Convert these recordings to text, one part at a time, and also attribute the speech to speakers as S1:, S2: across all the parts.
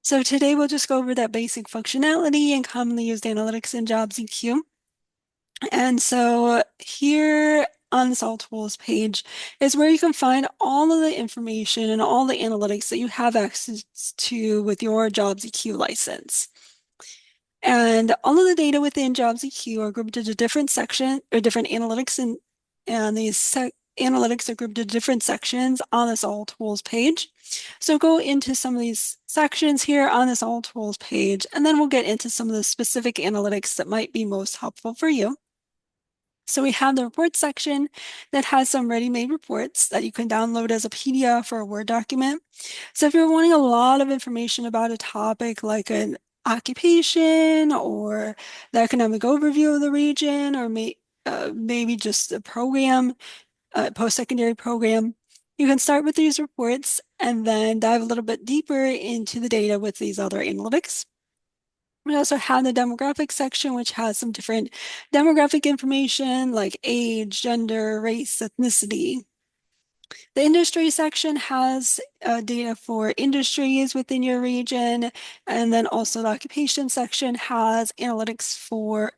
S1: So today we'll just go over that basic functionality and commonly used analytics in JobsEQ. And so here on this All Tools page is where you can find all of the information and all the analytics that you have access to with your JobsEQ license. And all of the data within JobsEQ are grouped into different sections or different analytics, and these analytics are grouped into different sections on this All Tools page. So go into some of these sections here on this All Tools page, and then we'll get into some of the specific analytics that might be most helpful for you. So we have the reports section that has some ready-made reports that you can download as a PDF or a Word document. So if you're wanting a lot of information about a topic like an occupation or the economic overview of the region, or maybe just a program, post-secondary program, you can start with these reports and then dive a little bit deeper into the data with these other analytics. We also have the demographics section, which has some different demographic information like age, gender, race, ethnicity. The industry section has data for industries within your region, and then also the occupation section has analytics for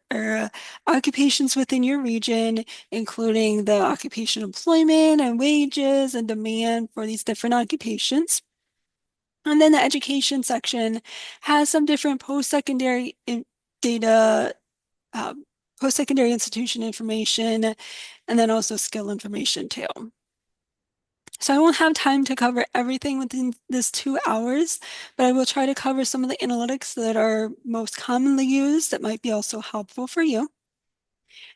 S1: occupations within your region, including the occupation employment and wages and demand for these different occupations. And then the education section has some different post-secondary data, uh, post-secondary institution information, and then also skill information too. So I won't have time to cover everything within this 2 hours, but I will try to cover some of the analytics that are most commonly used that might be also helpful for you.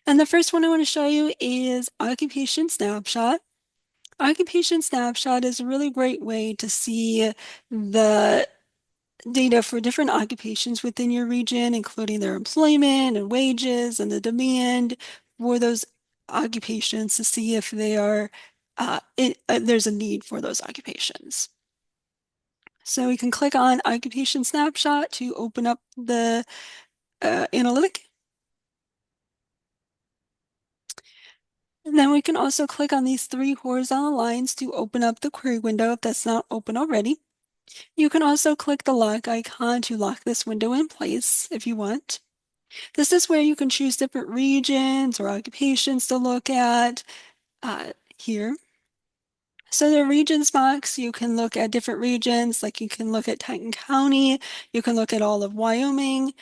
S1: And the first one I want to show you is Occupation Snapshot. Occupation Snapshot is a really great way to see the data for different occupations within your region, including their employment and wages and the demand for those occupations to see if they are there's a need for those occupations. So we can click on Occupation Snapshot to open up the analytic. And then we can also click on these three horizontal lines to open up the query window if that's not open already. You can also click the lock icon to lock this window in place if you want. This is where you can choose different regions or occupations to look at here. So the regions box, you can look at different regions, like you can look at Titan County, you can look at all of Wyoming,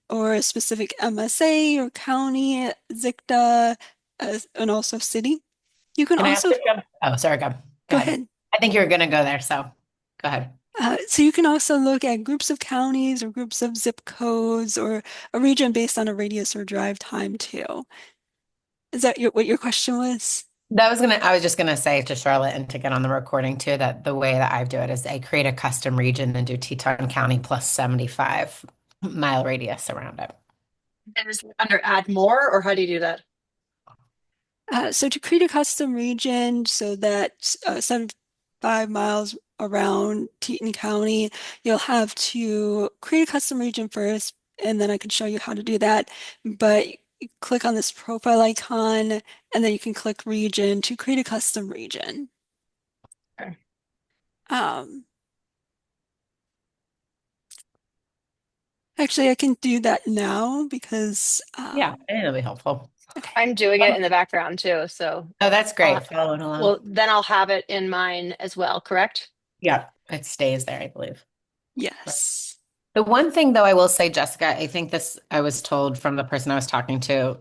S1: or a specific MSA or county, ZICTA, and also city. You can
S2: Can I ask
S1: also,
S2: you? Oh, sorry, go. Go
S1: go
S2: ahead.
S1: ahead.
S2: I think you were gonna go there, so go ahead.
S1: So you can also look at groups of counties or groups of zip codes or a region based on a radius or drive time too. Is that what your question was?
S2: I was just gonna say to Charlotte and to get on the recording too, that the way that I do it is I create a custom region and do Teton County plus 75-mile radius around it.
S3: And is it under add more, or how do you do that?
S1: So to create a custom region so that 75 miles around Teton County, you'll have to create a custom region first, and then I can show you how to do that. But you click on this profile icon, and then you can click region to create a custom region.
S3: Okay.
S1: Um, Actually, I can do that now because,
S2: Yeah, I think it'll be helpful.
S1: okay.
S3: I'm doing it in the background too, so
S2: Oh, that's
S3: uh,
S2: great. Following along.
S3: well, then I'll have it in mine as well, correct?
S2: Yeah, it stays there, I believe.
S1: Yes.
S2: The one thing though I will say, Jessica, I think this I was told from the person I was talking to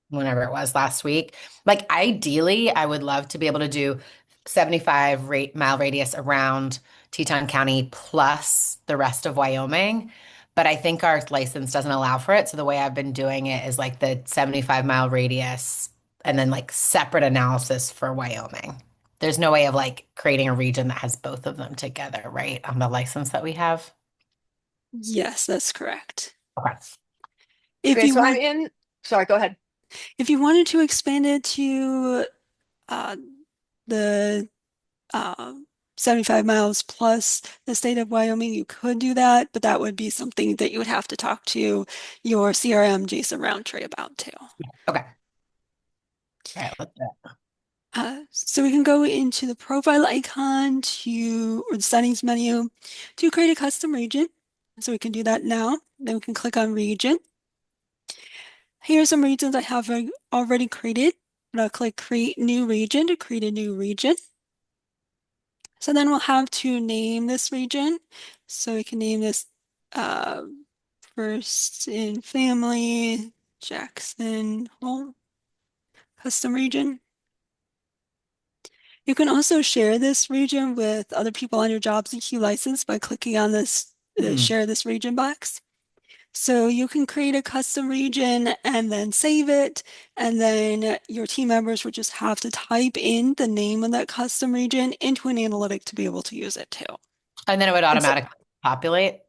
S2: whenever it was last week. Like ideally, I would love to be able to do 75 mile radius around Teton County plus the rest of Wyoming. But I think our license doesn't allow for it. So the way I've been doing it is like the 75-mile radius and then like separate analysis for Wyoming. There's no way of like creating a region that has both of them together, right? On the license that we have.
S1: Yes, that's correct.
S2: Okay.
S1: If
S3: Okay,
S1: you
S3: so I'm
S1: want,
S3: in. Sorry, go ahead.
S1: if you wanted to expand it to uh, the uh, 75 miles plus the state of Wyoming, you could do that, but that would be something that you would have to talk to your CRM, Jason Roundtree, about too.
S2: Okay. All right. Let's do it.
S1: So we can go into the profile icon or the settings menu to create a custom region. So we can do that now. Then we can click on region. Here are some regions I have already created. I'll click create new region to create a new region. So then we'll have to name this region. So we can name this uh, first in family, Jackson Hole, custom region. You can also share this region with other people on your JobsEQ license by clicking on this
S2: Hmm.
S1: share this region box. So you can create a custom region and then save it, and then your team members would just have to type in the name of that custom region into an analytic to be able to use it too.
S2: And then it would
S3: And so,
S2: automatically populate.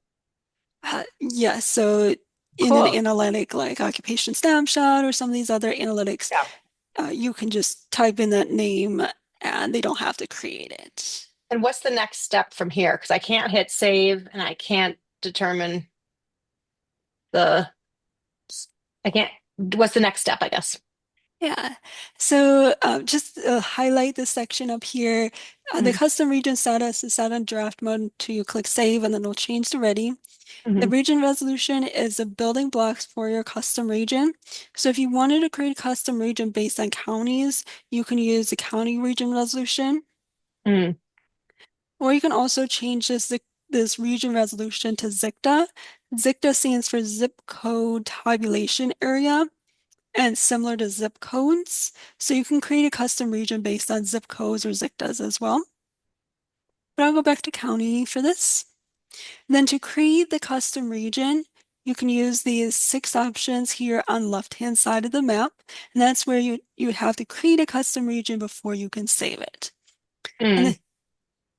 S1: Yes, so in an
S2: Cool.
S1: analytic like occupation snapshot or some of these other analytics,
S2: Yeah.
S1: you can just type in that name and they don't have to create it.
S3: and what's the next step from here? Because I can't hit save and I can't determine the, I can't, what's the next step, I guess?
S1: Yeah, so just highlight this section up here. The
S3: Mm-hmm.
S1: custom region status is set on draft mode until you click save and then it'll change to ready. The
S3: Mm-hmm.
S1: region resolution is the building blocks for your custom region. So if you wanted to create a custom region based on counties, you can use the county region resolution,
S3: Mm-hmm.
S1: or you can also change this region resolution to ZICTA. ZICTA stands for zip code tabulation area and similar to zip codes. So you can create a custom region based on zip codes or ZICTAs as well. But I'll go back to county for this. Then to create the custom region, you can use these 6 options here on the left-hand side of the map. And that's where you would have to create a custom region before you can save it. And,
S3: Mm.
S1: the,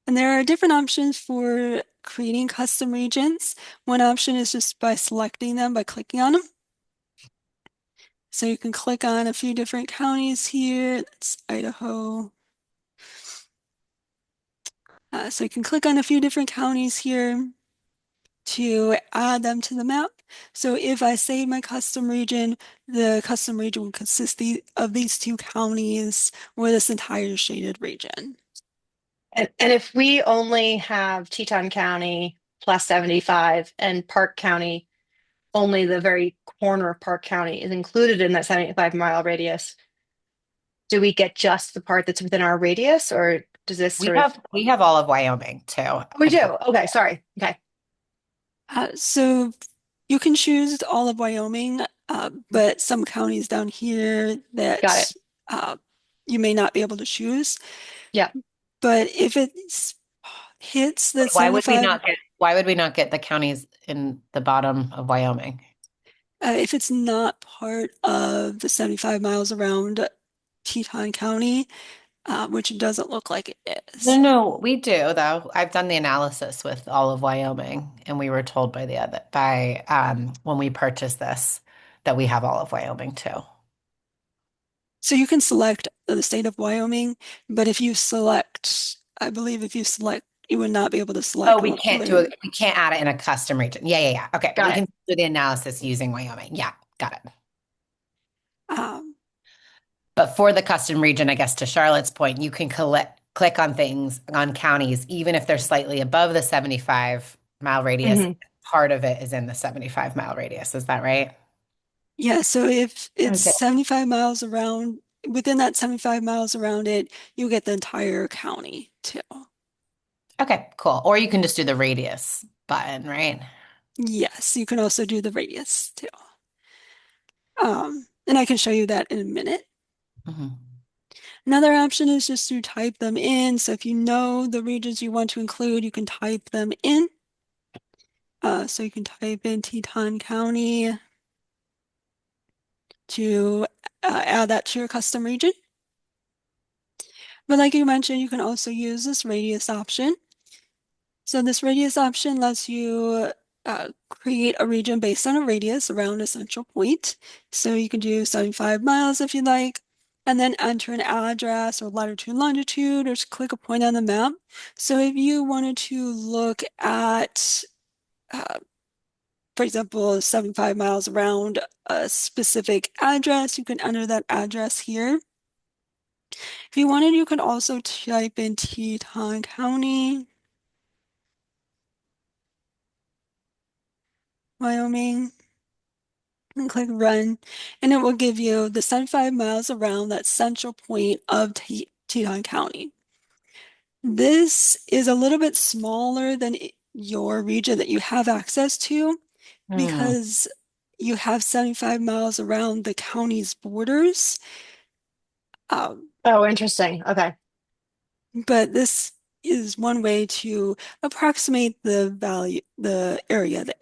S1: and there are different options for creating custom regions. One option is just by selecting them by clicking on them. So you can click on a few different counties here. That's Idaho. So you can click on a few different counties here to add them to the map. So if I save my custom region, the custom region will consist of these 2 counties or this entire shaded region.
S3: And if we only have Teton County plus 75 and Park County, only the very corner of Park County is included in that 75-mile radius, do we get just the part that's within our radius, or does this
S2: We
S3: sort of?
S2: have we have all of Wyoming too.
S3: We
S2: I
S3: do.
S2: believe.
S3: Okay, sorry. Okay.
S1: So you can choose all of Wyoming, but some counties down here
S3: Got it.
S1: that you may not be able to choose.
S3: Yeah.
S1: But if it hits the 75,
S2: Why would we not get the counties in the bottom of Wyoming?
S1: if it's not part of the 75 miles around Teton County, which it doesn't look like it
S2: No,
S1: is.
S2: no, we do though. I've done the analysis with all of Wyoming, and we were told by the other by when we purchased this that we have all of Wyoming too.
S1: So you can select the state of Wyoming, but if you select, I believe if you select, you would not be able to
S2: Oh,
S1: select
S2: we
S1: all
S2: can't do
S1: other.
S2: it. We can't add it in a custom region. Yeah, yeah, yeah. Okay, but we
S3: Got it.
S2: can do the analysis using Wyoming. Yeah, got it.
S1: Um,
S2: But for the custom region, I guess to Charlotte's point, you can click on things on counties, even if they're slightly above the 75-mile radius.
S3: Hmm.
S2: Part of it is in the 75-mile radius. Is that right?
S1: yeah, so if it's
S2: Okay.
S1: 75 miles around, within that 75 miles around it, you get the entire county too.
S2: Okay, cool. Or you can just do the radius button, right?
S1: Yes, you can also do the radius too. And I can show you that in a minute.
S2: Mhm.
S1: Another option is just to type them in. So if you know the regions you want to include, you can type them in. So you can type in Teton County to add that to your custom region. But like you mentioned, you can also use this radius option. So this radius option lets you create a region based on a radius around a central point. So you can do 75 miles if you like, and then enter an address or latitude and longitude, or just click a point on the map. So if you wanted to look at, uh, for example, 75 miles around a specific address, you can enter that address here. If you wanted, you could also type in Teton County. Wyoming, and click run, and it will give you the 75 miles around that central point of Teton County. This is a little bit smaller than your region that you have access to
S2: Hmm.
S1: because you have 75 miles around the county's borders. Um,
S3: Oh, interesting. Okay.
S1: but this is one way to approximate the value, the area that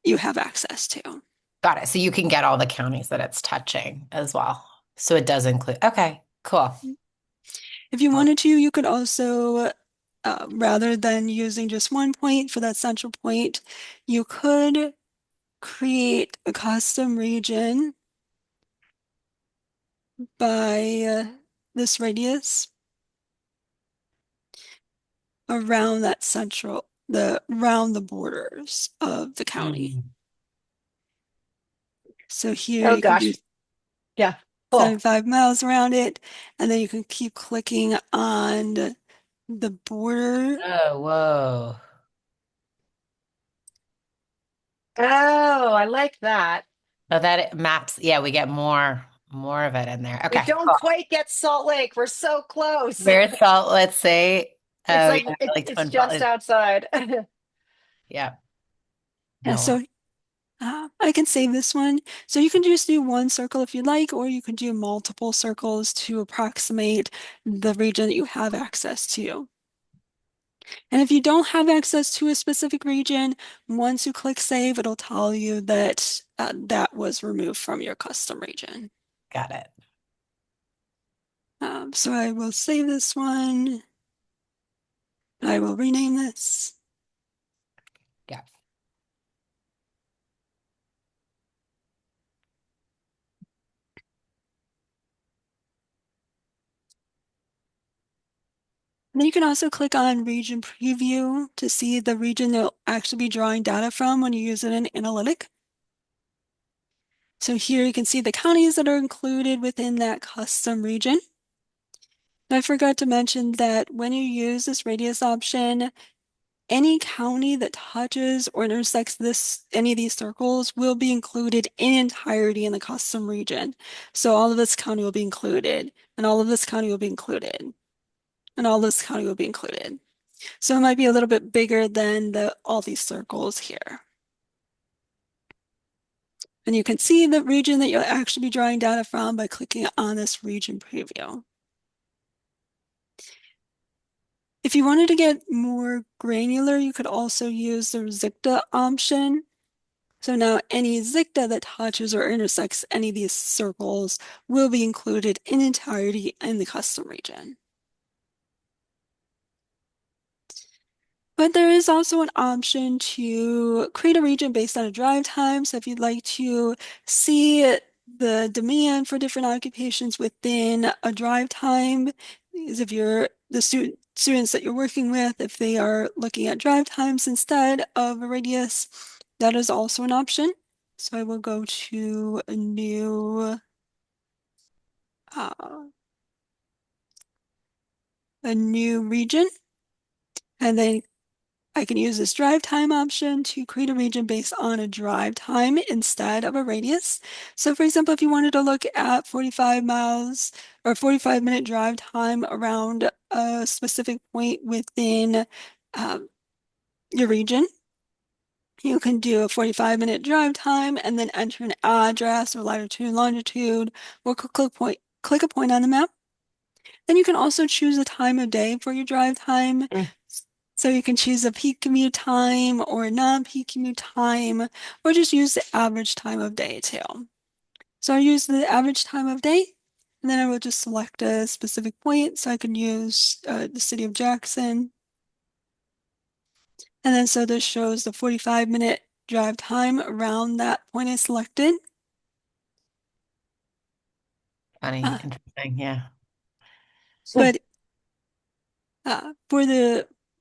S1: you have access to.
S2: Got it. So you can get all the counties that it's touching as well. So it does include, okay, cool.
S1: If you
S2: Oh,
S1: wanted to, you could also, rather than using just one point for that central point, you could create a custom region by this radius around that around the borders of the county.
S2: mm.
S1: So here
S3: Oh
S1: you can do
S3: gosh. Yeah. Cool.
S1: 75 miles around it, and then you can keep clicking on the border.
S2: Oh, whoa.
S3: Oh, I like that.
S2: Oh, that it maps. Yeah, we get more of it in there.
S3: We
S2: Okay,
S3: don't
S2: cool.
S3: quite get Salt Lake. We're so close.
S2: Where's Salt? Let's say,
S3: It's
S2: oh
S3: like
S2: yeah, like
S3: it's
S2: Twin Falls.
S3: just outside.
S2: Yeah,
S1: And
S2: no.
S1: so I can save this one. So you can just do one circle if you like, or you can do multiple circles to approximate the region that you have access to. And if you don't have access to a specific region, once you click save, it'll tell you that that was removed from your custom region.
S2: Got it.
S1: So I will save this one. I will rename this.
S2: Yeah.
S1: And then you can also click on region preview to see the region you'll actually be drawing data from when you use it in analytic. So here you can see the counties that are included within that custom region. I forgot to mention that when you use this radius option, any county that touches or intersects any of these circles will be included in entirety in the custom region. So all of this county will be included, and all of this county will be included, and all this county will be included. So it might be a little bit bigger than all these circles here. And you can see the region that you'll actually be drawing data from by clicking on this region preview. If you wanted to get more granular, you could also use the ZICTA option. So now any ZICTA that touches or intersects any of these circles will be included in entirety in the custom region. But there is also an option to create a region based on a drive time. So if you'd like to see the demand for different occupations within a drive time, is if you're the students that you're working with, if they are looking at drive times instead of a radius, that is also an option. So I will go to uh, a new region, and then I can use this drive time option to create a region based on a drive time instead of a radius. So for example, if you wanted to look at 45 miles or 45-minute drive time around a specific point within um, your region, you can do a 45-minute drive time and then enter an address or latitude and longitude or click a point on the map. Then you can also choose a time of day for your drive time.
S3: Mm.
S1: So you can choose a peak commute time or a non-peak commute time, or just use the average time of day too. So I use the average time of day, and then I will just select a specific point. So I can use the city of Jackson. And then so this shows the 45-minute drive time around that point I selected.
S2: Funny,
S1: Uh,
S2: interesting. Yeah.
S1: but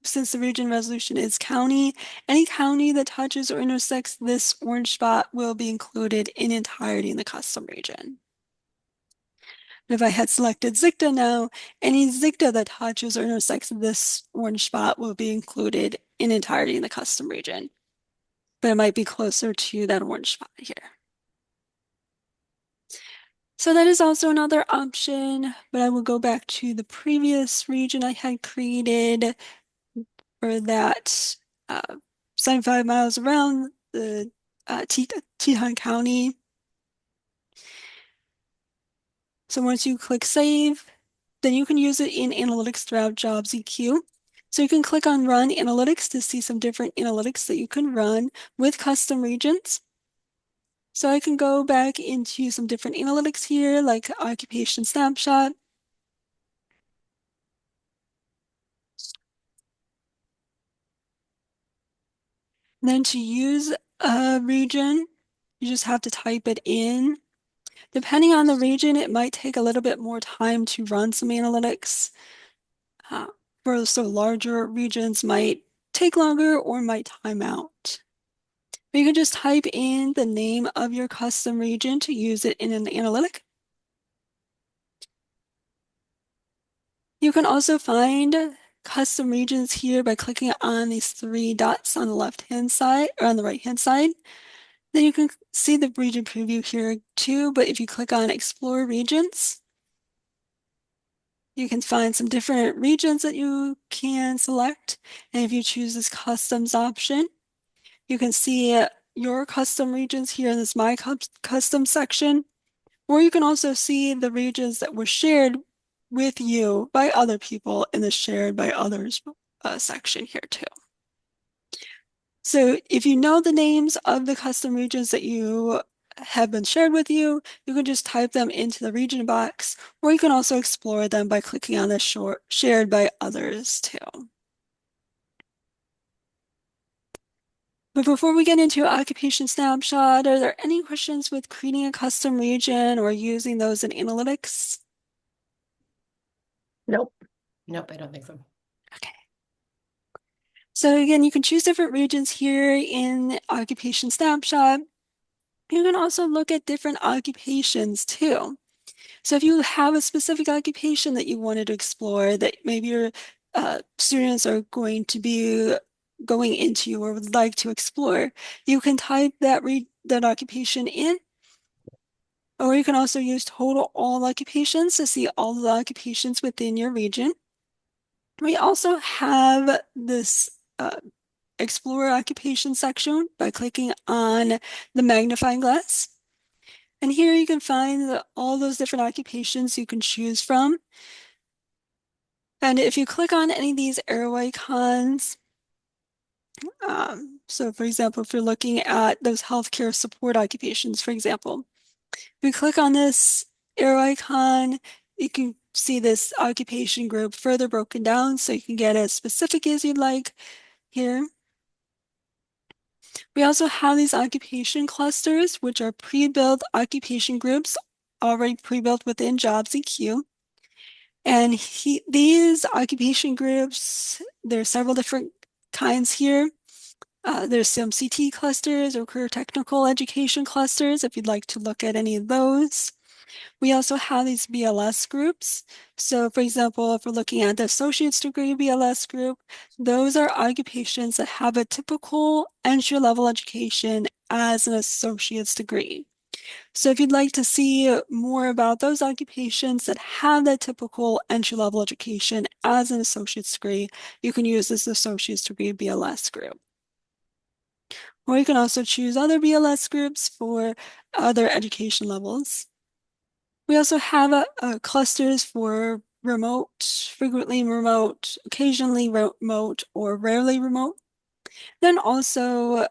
S1: since the region resolution is county, any county that touches or intersects this orange spot will be included in entirety in the custom region. If I had selected ZICTA now, any ZICTA that touches or intersects this orange spot will be included in entirety in the custom region. but it might be closer to that orange spot here. So that is also another option, but I will go back to the previous region I had created for that 75 miles around the Teton County. So once you click save, then you can use it in analytics throughout JobsEQ. So you can click on Run Analytics to see some different analytics that you can run with custom regions. So I can go back into some different analytics here, like Occupation Snapshot. Then to use a region, you just have to type it in. Depending on the region, it might take a little bit more time to run some analytics. Uh, so larger regions might take longer or might time out. But you can just type in the name of your custom region to use it in an analytic. You can also find custom regions here by clicking on these three dots on the left-hand side or on the right-hand side. Then you can see the region preview here too, but if you click on Explore Regions, you can find some different regions that you can select. And if you choose this Customs option, you can see your custom regions here in this My Custom section, or you can also see the regions that were shared with you by other people in the Shared by Others section here too. So if you know the names of the custom regions that you have been shared with you, you can just type them into the region box, or you can also explore them by clicking on the Shared by Others too. But before we get into Occupation Snapshot, are there any questions with creating a custom region or using those in analytics?
S3: Nope.
S2: Nope, I don't think so.
S1: Okay. So again, you can choose different regions here in Occupation Snapshot. You can also look at different occupations too. So if you have a specific occupation that you wanted to explore that maybe your students are going to be going into or would like to explore, you can type that occupation in, or you can also use total all occupations to see all the occupations within your region. We also have this Explore Occupation section by clicking on the magnifying glass. And here you can find all those different occupations you can choose from. And if you click on any of these arrow icons, so for example, if you're looking at those healthcare support occupations, for example, if you click on this arrow icon, you can see this occupation group further broken down so you can get as specific as you'd like here. We also have these occupation clusters, which are pre-built occupation groups already pre-built within JobsEQ. And these occupation groups, there are several different kinds here. There's some CT clusters or career technical education clusters if you'd like to look at any of those. We also have these BLS groups. So for example, if we're looking at the associate's degree BLS group, those are occupations that have a typical entry-level education as an associate's degree. So if you'd like to see more about those occupations that have that typical entry-level education as an associate's degree, you can use this associate's degree BLS group. Or you can also choose other BLS groups for other education levels. We also have clusters for remote, frequently remote, occasionally remote, or rarely remote. Then also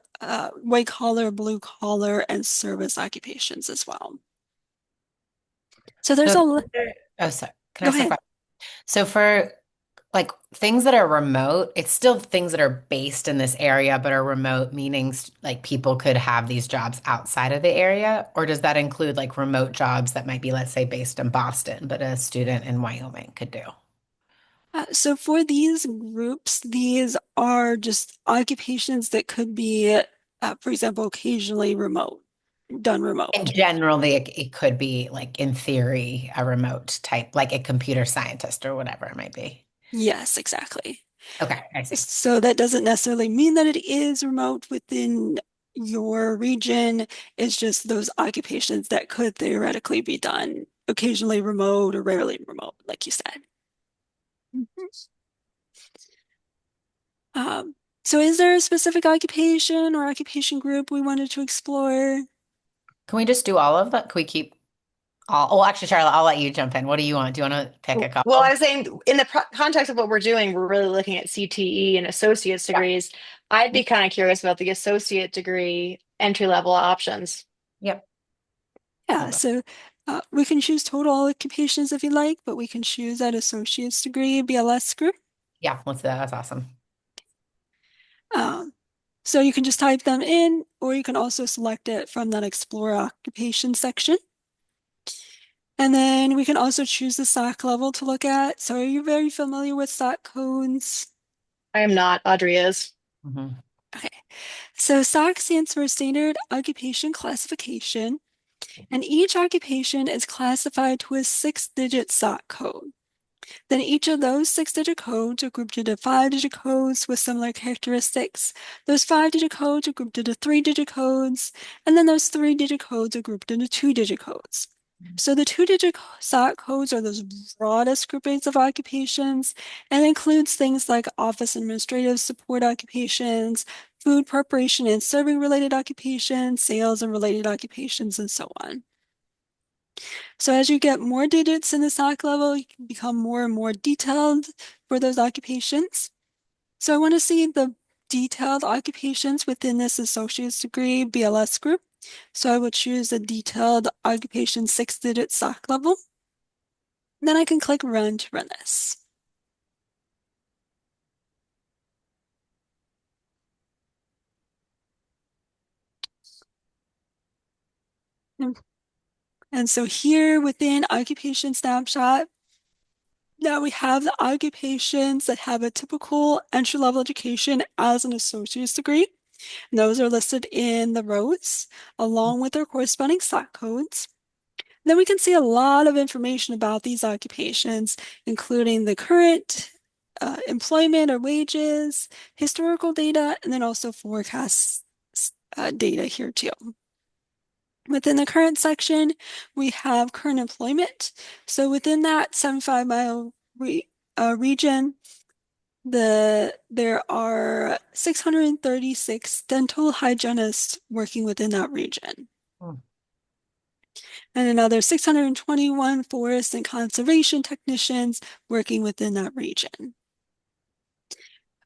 S1: white collar, blue collar, and service occupations as well. So there's
S2: So,
S1: a,
S2: oh, sorry. Can I
S1: go
S2: ask a
S1: ahead.
S2: question? So for like things that are remote, it's still things that are based in this area but are remote, meaning like people could have these jobs outside of the area, or does that include like remote jobs that might be, let's say, based in Boston, but a student in Wyoming could do?
S1: So for these groups, these are just occupations that could be, for example, occasionally done
S2: In
S1: remote.
S2: general, it could be like in theory a remote type, like a computer scientist or whatever it might be.
S1: Yes, exactly.
S2: Okay, I see.
S1: So that doesn't necessarily mean that it is remote within your region is just those occupations that could theoretically be done occasionally remote or rarely remote, like you said. Mhm. Um, so is there a specific occupation or occupation group we wanted to explore?
S2: Can we just do all of that? Can we keep all? Oh, actually, Charlotte, I'll let you jump in. What do you want? Do you want to pick a
S3: Well, I
S2: couple?
S3: was saying in the context of what we're doing, we're really looking at CTE and associate's
S2: Yeah.
S3: degrees. I'd be kind of curious about the associate degree entry level options.
S2: Yep.
S1: Yeah,
S2: Hold on.
S1: so we can choose total occupations if you like, but we can choose that associate's degree BLS group.
S2: Yeah, let's do that. That's awesome.
S1: Um, so you can just type them in, or you can also select it from that Explore Occupation section. And then we can also choose the SOC level to look at. So are you very familiar with SOC codes?
S3: I am not. Audrey is.
S2: Hmm.
S1: Okay, so SOC stands for Standard Occupation Classification, and each occupation is classified to a 6-digit SOC code. Then each of those 6-digit codes are grouped into 5-digit codes with similar characteristics. Those 5-digit codes are grouped into 3-digit codes, and then those 3-digit codes are grouped into 2-digit codes. So the 2-digit SOC codes are those broadest groupings of occupations and includes things like office administrative support occupations, food preparation and serving related occupations, sales and related occupations, and so on. So as you get more digits in the SOC level, you can become more and more detailed for those occupations. So I want to see the detailed occupations within this associate's degree BLS group. So I will choose the detailed occupation 6-digit SOC level. Then I can click run to run this. And so here within occupation snapshot, now we have the occupations that have a typical entry-level education as an associate's degree. And those are listed in the rows along with their corresponding SOC codes. Then we can see a lot of information about these occupations, including the current employment or wages, historical data, and then also forecast data here too. Within the current section, we have current employment. So within that 75-mile region, there are 636 dental hygienists working within that region,
S2: Hmm.
S1: and another 621 forest and conservation technicians working within that region.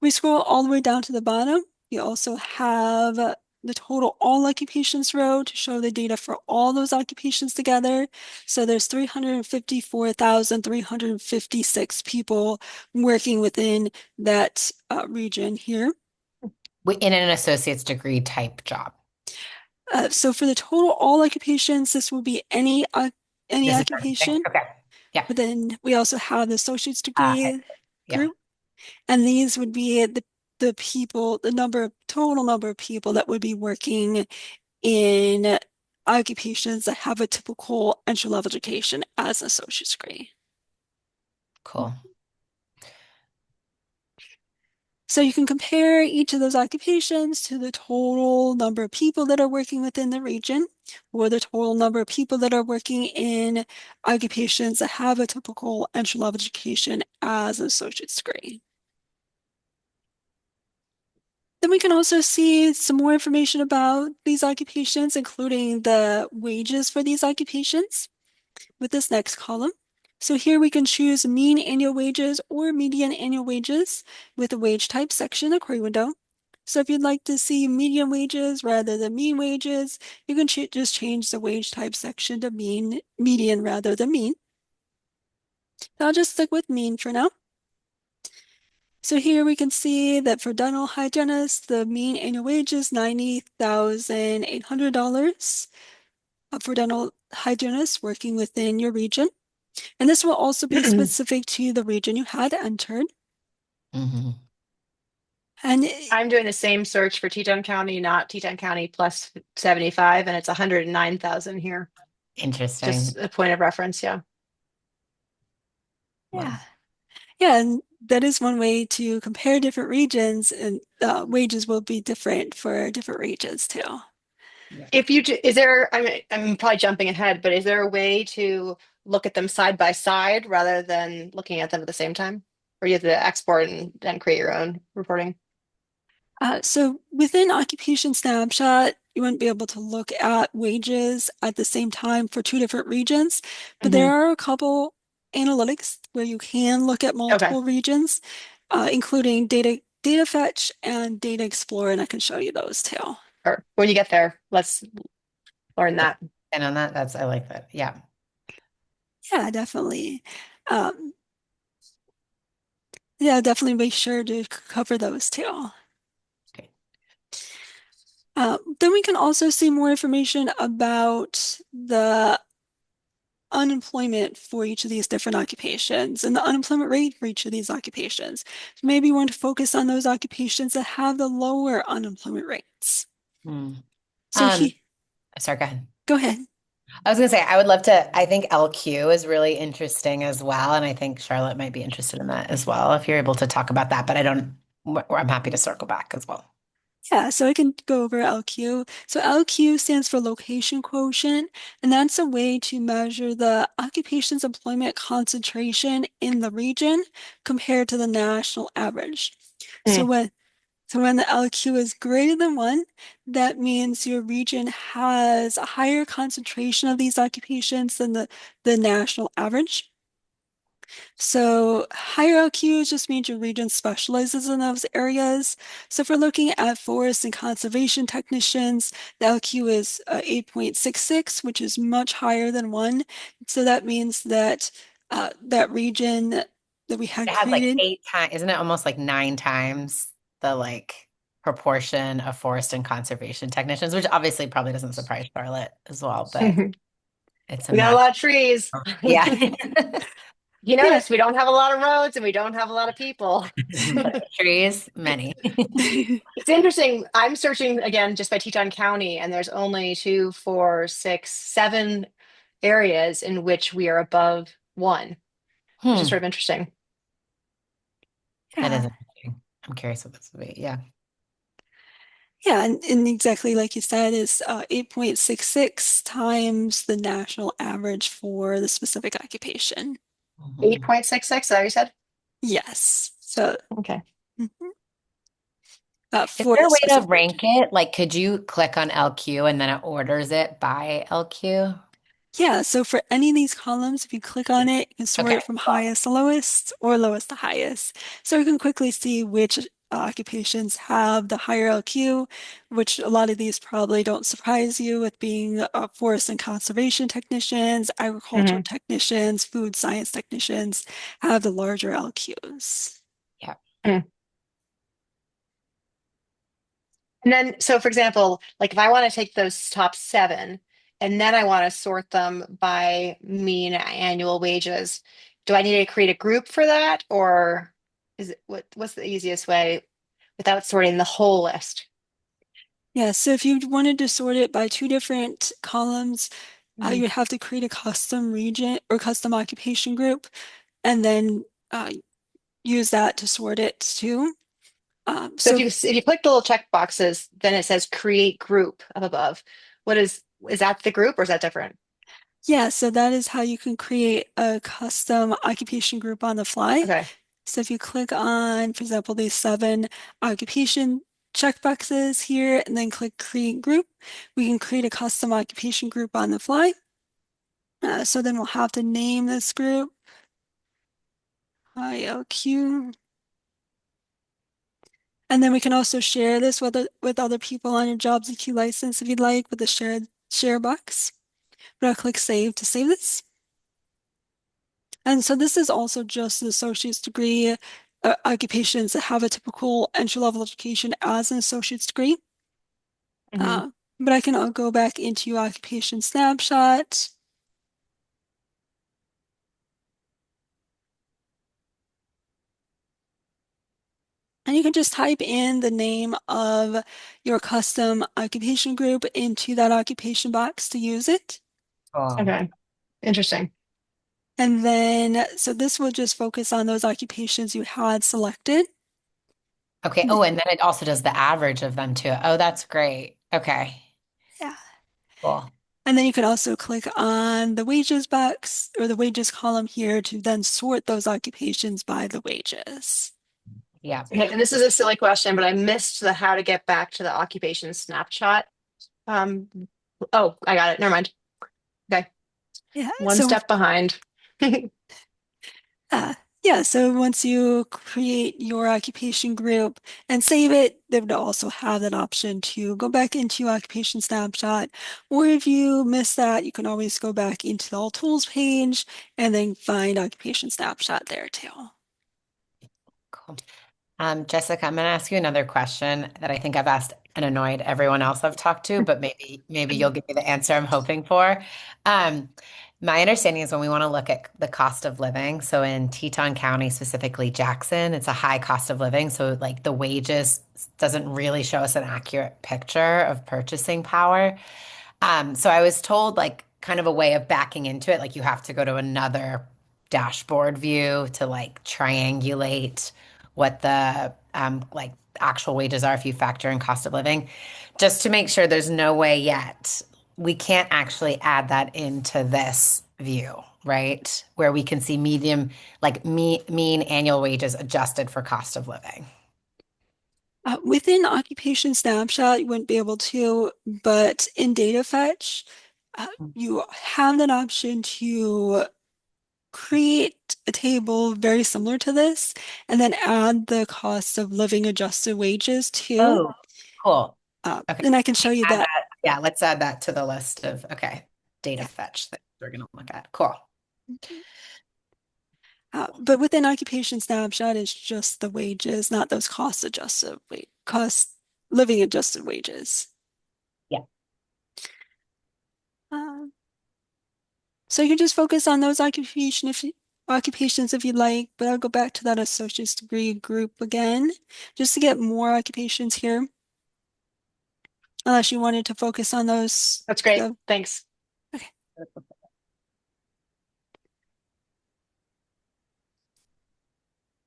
S1: We scroll all the way down to the bottom. You also have the total all occupations row to show the data for all those occupations together. So there's 354,356 people working within that region here.
S2: In an associate's degree type job.
S1: So for the total all occupations, this will be any
S2: This is for everything.
S1: occupation.
S2: Okay. Yeah.
S1: But then we also have the associate's
S2: Okay.
S1: degree
S2: Yeah.
S1: group, and these would be the people, total number of people that would be working in occupations that have a typical entry-level education as an associate's degree.
S2: Cool.
S1: So you can compare each of those occupations to the total number of people that are working within the region, or the total number of people that are working in occupations that have a typical entry-level education as an associate's degree. Then we can also see some more information about these occupations, including the wages for these occupations with this next column. So here we can choose mean annual wages or median annual wages with the wage type section in the query window. So if you'd like to see median wages rather than mean wages, you can just change the wage type section to median rather than mean. I'll just stick with mean for now. So here we can see that for dental hygienists, the mean annual wage is $90,800 for dental hygienists working within your region. And this will also be specific to the region you had entered.
S2: Hmm.
S1: And
S3: I'm doing the same search for Teton County, not Teton County plus 75, and it's 109,000 here.
S2: Interesting.
S3: Just a point of reference, yeah.
S1: yeah,
S2: Wow.
S1: yeah, and that is one way to compare different regions, and wages will be different for different regions too.
S2: Yeah.
S3: If you is there, I'm probably jumping ahead, but is there a way to look at them side by side rather than looking at them at the same time? Or you have to export and then create your own reporting?
S1: So within Occupation Snapshot, you wouldn't be able to look at wages at the same time for two different regions, but
S3: Hmm.
S1: there are a couple analytics where you can look at
S3: Okay.
S1: multiple regions, including data fetch and data explorer, and I can show you those too.
S3: Or when you get there, let's learn
S2: Yeah.
S3: that.
S2: And on that, I like that. Yeah.
S1: Yeah, definitely. Um, yeah, definitely make sure to cover those too.
S2: Okay.
S1: Then we can also see more information about the unemployment for each of these different occupations and the unemployment rate for each of these occupations. So maybe you want to focus on those occupations that have the lower unemployment rates.
S2: Hmm.
S1: So
S2: Um,
S1: he,
S2: sorry, go ahead.
S1: go ahead.
S2: I was gonna say I would love to. I think LQ is really interesting as well, and I think Charlotte might be interested in that as well if you're able to talk about that. But I don't. I'm happy to circle back as well.
S1: Yeah, so I can go over LQ. So LQ stands for location quotient, and that's a way to measure the occupation's employment concentration in the region compared to the national average. So
S3: Mm.
S1: when So when the LQ is greater than 1, that means your region has a higher concentration of these occupations than the national average. So higher LQs just means your region specializes in those areas. So if we're looking at forest and conservation technicians, the LQ is 8.66, which is much higher than 1. So that means that that region that we had
S2: It has like
S1: created.
S2: 8 times, isn't it almost like 9 times the like proportion of forest and conservation technicians, which obviously probably doesn't surprise Charlotte as well, but it's a
S3: We got a
S2: matter.
S3: lot of trees.
S2: Yeah.
S3: You
S1: Yeah.
S3: notice we don't have a lot of roads and we don't have a lot of people.
S2: Trees, many.
S3: It's interesting. I'm searching again just by Teton County, and there's only two, four, six, seven areas in which we are above one, which is
S2: Hmm.
S3: sort of interesting.
S2: That is
S1: Yeah.
S2: interesting. I'm curious what this would be. Yeah.
S1: Yeah, and exactly like you said, is 8.66 times the national average for the specific occupation.
S2: Mhm.
S3: 8.66, is that what you said?
S1: Yes. So
S3: Okay.
S1: mhm,
S2: Is
S1: for
S2: there
S1: the
S2: a way to
S1: specific
S2: rank
S1: region.
S2: it? Like, could you click on LQ and then it orders it by LQ?
S1: Yeah, so for any of these columns, if you click on it, you can sort
S2: Okay.
S1: it from highest to lowest or lowest to highest. So you can quickly see which occupations have the higher LQ, which a lot of these probably don't surprise you with being forest and conservation technicians, agricultural
S3: Hmm.
S1: technicians, food science technicians have the larger LQs.
S2: Yeah.
S3: And then, so for example, like if I want to take those top seven and then I want to sort them by mean annual wages, do I need to create a group for that, or is it what's the easiest way without sorting the whole list?
S1: Yeah, so if you wanted to sort it by two different columns,
S3: Mhm.
S1: you would have to create a custom region or custom occupation group and then use that to sort it too.
S3: So
S1: So
S3: if you click the little check boxes, then it says create group up above. What is that the group or is that different?
S1: yeah, so that is how you can create a custom occupation group on the fly.
S3: Okay.
S1: So if you click on, for example, these 7 occupation checkboxes here and then click create group, we can create a custom occupation group on the fly. So then we'll have to name this group ILQ. And then we can also share this with other people on your JobsEQ license if you'd like with the share box. But I'll click save to save this. And so this is also just an associate's degree occupations that have a typical entry-level education as an associate's degree.
S3: Hmm.
S1: Uh, but I can go back into occupation snapshot. And you can just type in the name of your custom occupation group into that occupation box to use it.
S2: Cool.
S3: Okay. Interesting.
S1: And then, so this will just focus on those occupations you had selected.
S2: Okay. Oh, and then it also does the average of them too. Oh, that's great. Okay.
S1: Yeah.
S2: Cool.
S1: And then you can also click on the wages box or the wages column here to then sort those occupations by the wages.
S2: Yeah.
S3: Okay, and this is a silly question, but I missed the how to get back to the occupation snapshot. Um, oh, I got it. Never mind. Okay,
S1: Yeah.
S3: one step behind.
S1: Uh, yeah, so once you create your occupation group and save it, they would also have that option to go back into occupation snapshot. Or if you miss that, you can always go back into the all tools page and then find occupation snapshot there too.
S2: Cool. Jessica, I'm going to ask you another question that I think I've asked and annoyed everyone else I've talked to, but maybe you'll give me the answer I'm hoping for. Um, my understanding is when we want to look at the cost of living, so in Teton County, specifically Jackson, it's a high cost of living. So like the wages doesn't really show us an accurate picture of purchasing power. So I was told like kind of a way of backing into it, like you have to go to another dashboard view to like triangulate what the like actual wages are if you factor in cost of living, just to make sure there's no way yet we can't actually add that into this view, right? Where we can see medium, like mean annual wages adjusted for cost of living.
S1: Within occupation snapshot, you wouldn't be able to, but in data fetch, you have that option to create a table very similar to this and then add the cost of living adjusted wages too.
S2: Oh, cool. Okay.
S1: And I can show you
S2: Add
S1: that.
S2: that. Yeah, let's add that to the list of, okay, data
S1: Yeah.
S2: fetch that we're going to look at. Cool.
S1: But within occupation snapshot, it's just the wages, not those cost adjusted cost living adjusted wages.
S2: Yeah.
S1: Um, so you can just focus on those occupations if you like, but I'll go back to that associate's degree group again, just to get more occupations here, unless you wanted to focus on those.
S3: That's great.
S1: So,
S3: Thanks.
S1: okay.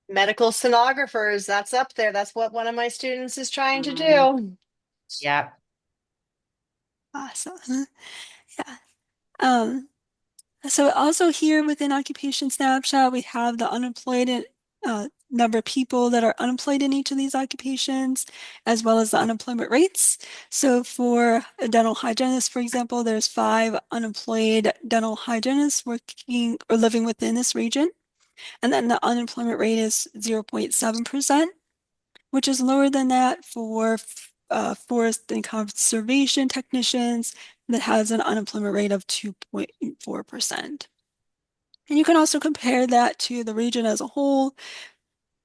S3: Medical sonographers, that's up there. That's what one of my students is trying to
S2: Mhm.
S3: do.
S2: Yeah.
S1: Awesome. Yeah. Um, So also here within occupation snapshot, we have the unemployed number of people that are unemployed in each of these occupations, as well as the unemployment rates. So for a dental hygienist, for example, there's 5 unemployed dental hygienists working or living within this region. And then the unemployment rate is 0.7%, which is lower than that for forest and conservation technicians that has an unemployment rate of 2.4%. And you can also compare that to the region as a whole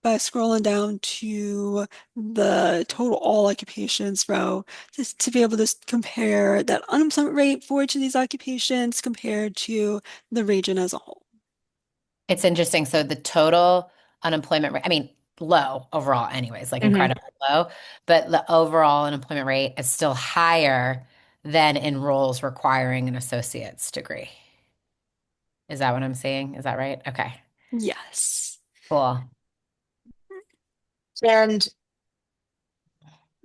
S1: by scrolling down to the total all occupations row just to be able to compare that unemployment rate for each of these occupations compared to the region as a whole.
S2: It's interesting. So the total unemployment rate, I mean, low overall, anyways, like
S3: Hmm.
S2: incredibly low, but the overall unemployment rate is still higher than in roles requiring an associate's degree. Is that what I'm saying? Is that right? Okay.
S1: Yes.
S2: Cool.
S3: And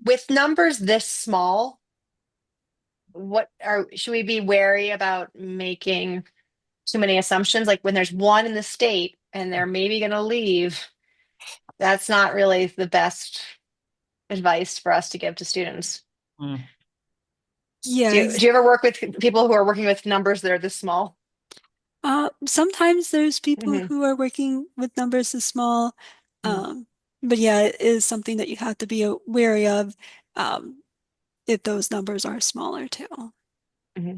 S3: with numbers this small, should we be wary about making too many assumptions? Like when there's one in the state and they're maybe going to leave, that's not really the best advice for us to give to students.
S2: Mm.
S1: Yeah,
S3: Do you ever work with people who are working with numbers that are this small?
S1: sometimes there's people
S3: Hmm.
S1: who are working with numbers this small,
S3: Hmm.
S1: um, but yeah, it is something that you have to be wary of um, if those numbers are smaller too.
S3: Hmm.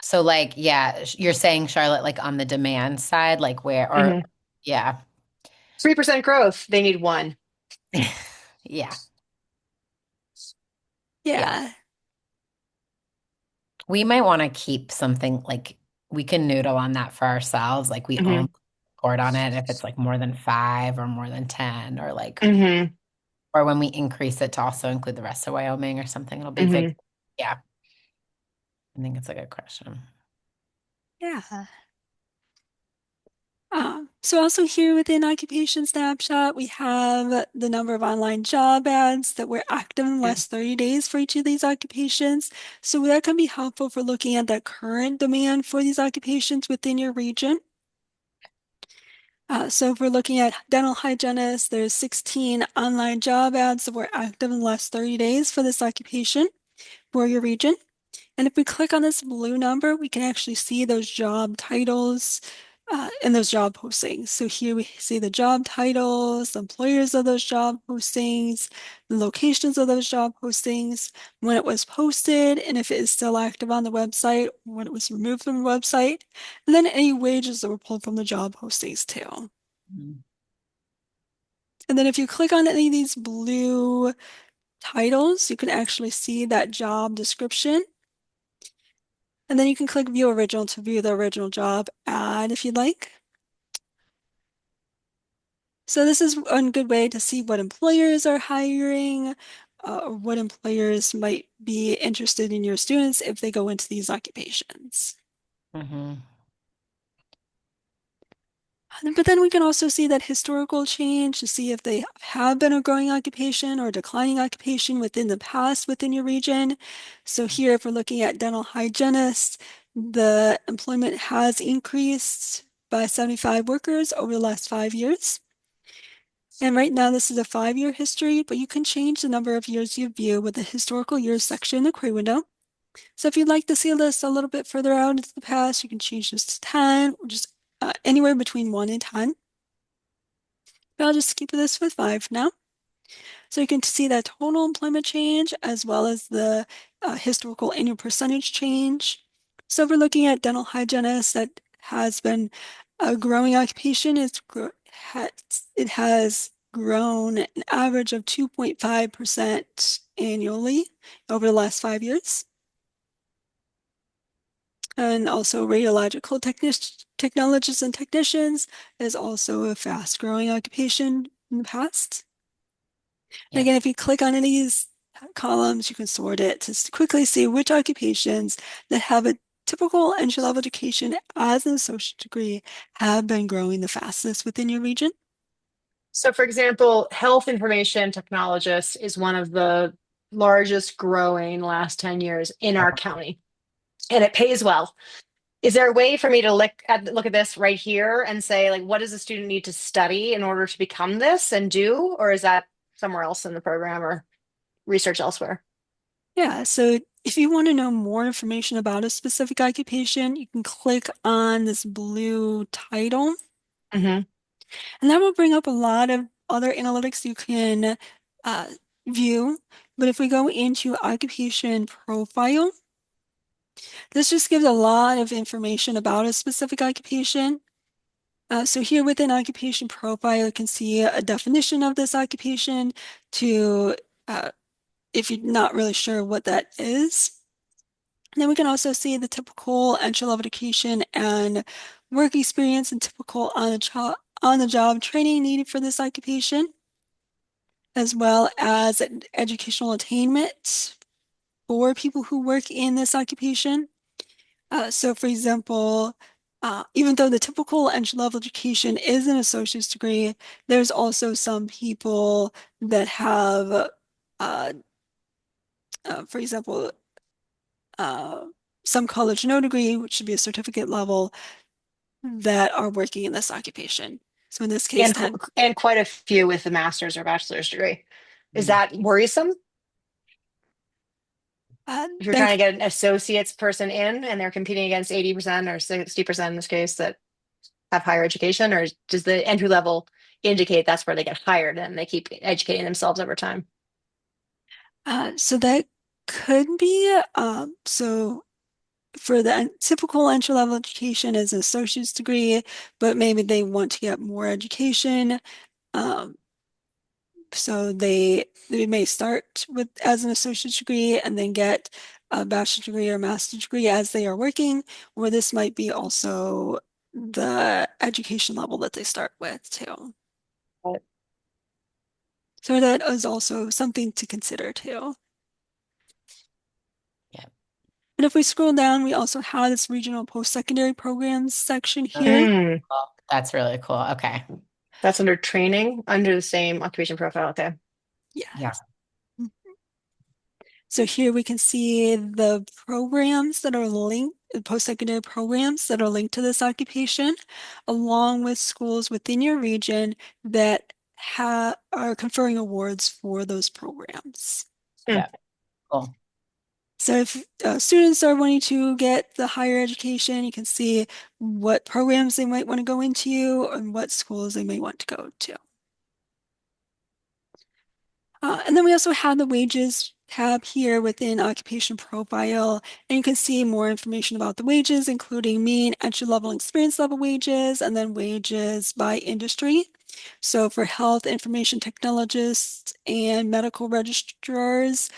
S2: So like, yeah, you're saying Charlotte, like on the demand side, like where, or
S3: Hmm.
S2: yeah,
S3: 3% growth, they need one.
S2: yeah, yeah.
S1: Yeah.
S2: We might want to keep something like we can noodle on that for ourselves. Like we
S3: Hmm.
S2: only report on it if it's like more than 5 or more than 10 or like,
S3: Hmm.
S2: or when we increase it to also include the rest of Wyoming or something, it'll be good.
S3: Hmm.
S2: Yeah, I think it's a good question.
S1: Yeah. So also here within Occupation Snapshot, we have the number of online job ads that were active in the
S3: Yeah.
S1: last 30 days for each of these occupations. So that can be helpful for looking at the current demand for these occupations within your region. So if we're looking at dental hygienists, there's 16 online job ads that were active in the last 30 days for this occupation for your region. And if we click on this blue number, we can actually see those job titles and those job postings. So here we see the job titles, the employers of those job postings, the locations of those job postings, when it was posted, and if it is still active on the website, when it was removed from the website, and then any wages that were pulled from the job postings too.
S2: Mhm.
S1: And then if you click on any of these blue titles, you can actually see that job description. And then you can click View Original to view the original job ad if you'd like. So this is one good way to see what employers are hiring, or what employers might be interested in your students if they go into these occupations.
S2: Mhm.
S1: But then we can also see that historical change to see if they have been a growing occupation or declining occupation within the past within your region. So here, if we're looking at dental hygienists, the employment has increased by 75 workers over the last 5 years. And right now, this is a 5-year history, but you can change the number of years you view with the historical years section in the query window. So if you'd like to see a list a little bit further out into the past, you can change this to 10 or just anywhere between 1 and 10. But I'll just keep this with 5 now. So you can see that total employment change as well as the historical annual percentage change. So if we're looking at dental hygienists, that has been a growing occupation. It has grown an average of 2.5% annually over the last 5 years. And also radiological technologists and technicians is also a fast-growing occupation in the past. And
S2: Yeah.
S1: again, if you click on any of these columns, you can sort it to quickly see which occupations that have a typical entry-level education as an associate degree have been growing the fastest within your region.
S3: So, for example, health information technologist is one of the largest growing last 10 years in our county, and it pays well. Is there a way for me to look at this right here and say, like, what does a student need to study in order to become this and do? Or is that somewhere else in the program or research elsewhere?
S1: Yeah, so if you want to know more information about a specific occupation, you can click on this blue title,
S3: Hmm.
S1: and that will bring up a lot of other analytics you can uh, view. But if we go into occupation profile, this just gives a lot of information about a specific occupation. So here within occupation profile, you can see a definition of this occupation to, if you're not really sure what that is. And then we can also see the typical entry-level education and work experience and typical on-the-job training needed for this occupation, as well as educational attainment for people who work in this occupation. So for example, even though the typical entry-level education is an associate's degree, there's also some people that have, for example, uh, some college no degree, which should be a certificate level, that are working in this occupation. So in this case,
S3: And
S1: 10.
S3: and quite a few with a master's or bachelor's degree. Is
S2: Mm.
S3: that worrisome? If you're
S1: That
S3: trying to get an associates person in and they're competing against 80% or 60% in this case that have higher education, or does the entry level indicate that's where they get hired and they keep educating themselves over time?
S1: so that could be so for the typical entry-level education is an associate's degree, but maybe they want to get more education. Um, so they may start with as an associate's degree and then get a bachelor's degree or master's degree as they are working, or this might be also the education level that they start with too.
S3: But
S1: So that is also something to consider too.
S2: Yeah.
S1: And if we scroll down, we also have this regional post-secondary programs section here.
S3: mm,
S2: That's really cool. Okay.
S3: That's under training, under the same occupation profile. Okay.
S2: Yeah.
S1: Yes. So here we can see the programs that are linked, post-secondary programs that are linked to this occupation, along with schools within your region that are conferring awards for those programs.
S3: Hmm.
S2: Yeah. Cool.
S1: So if students are wanting to get the higher education, you can see what programs they might want to go into and what schools they may want to go to. And then we also have the wages tab here within occupation profile, and you can see more information about the wages, including mean, entry level, and experience level wages, and then wages by industry. So for health information technologists and medical registrars,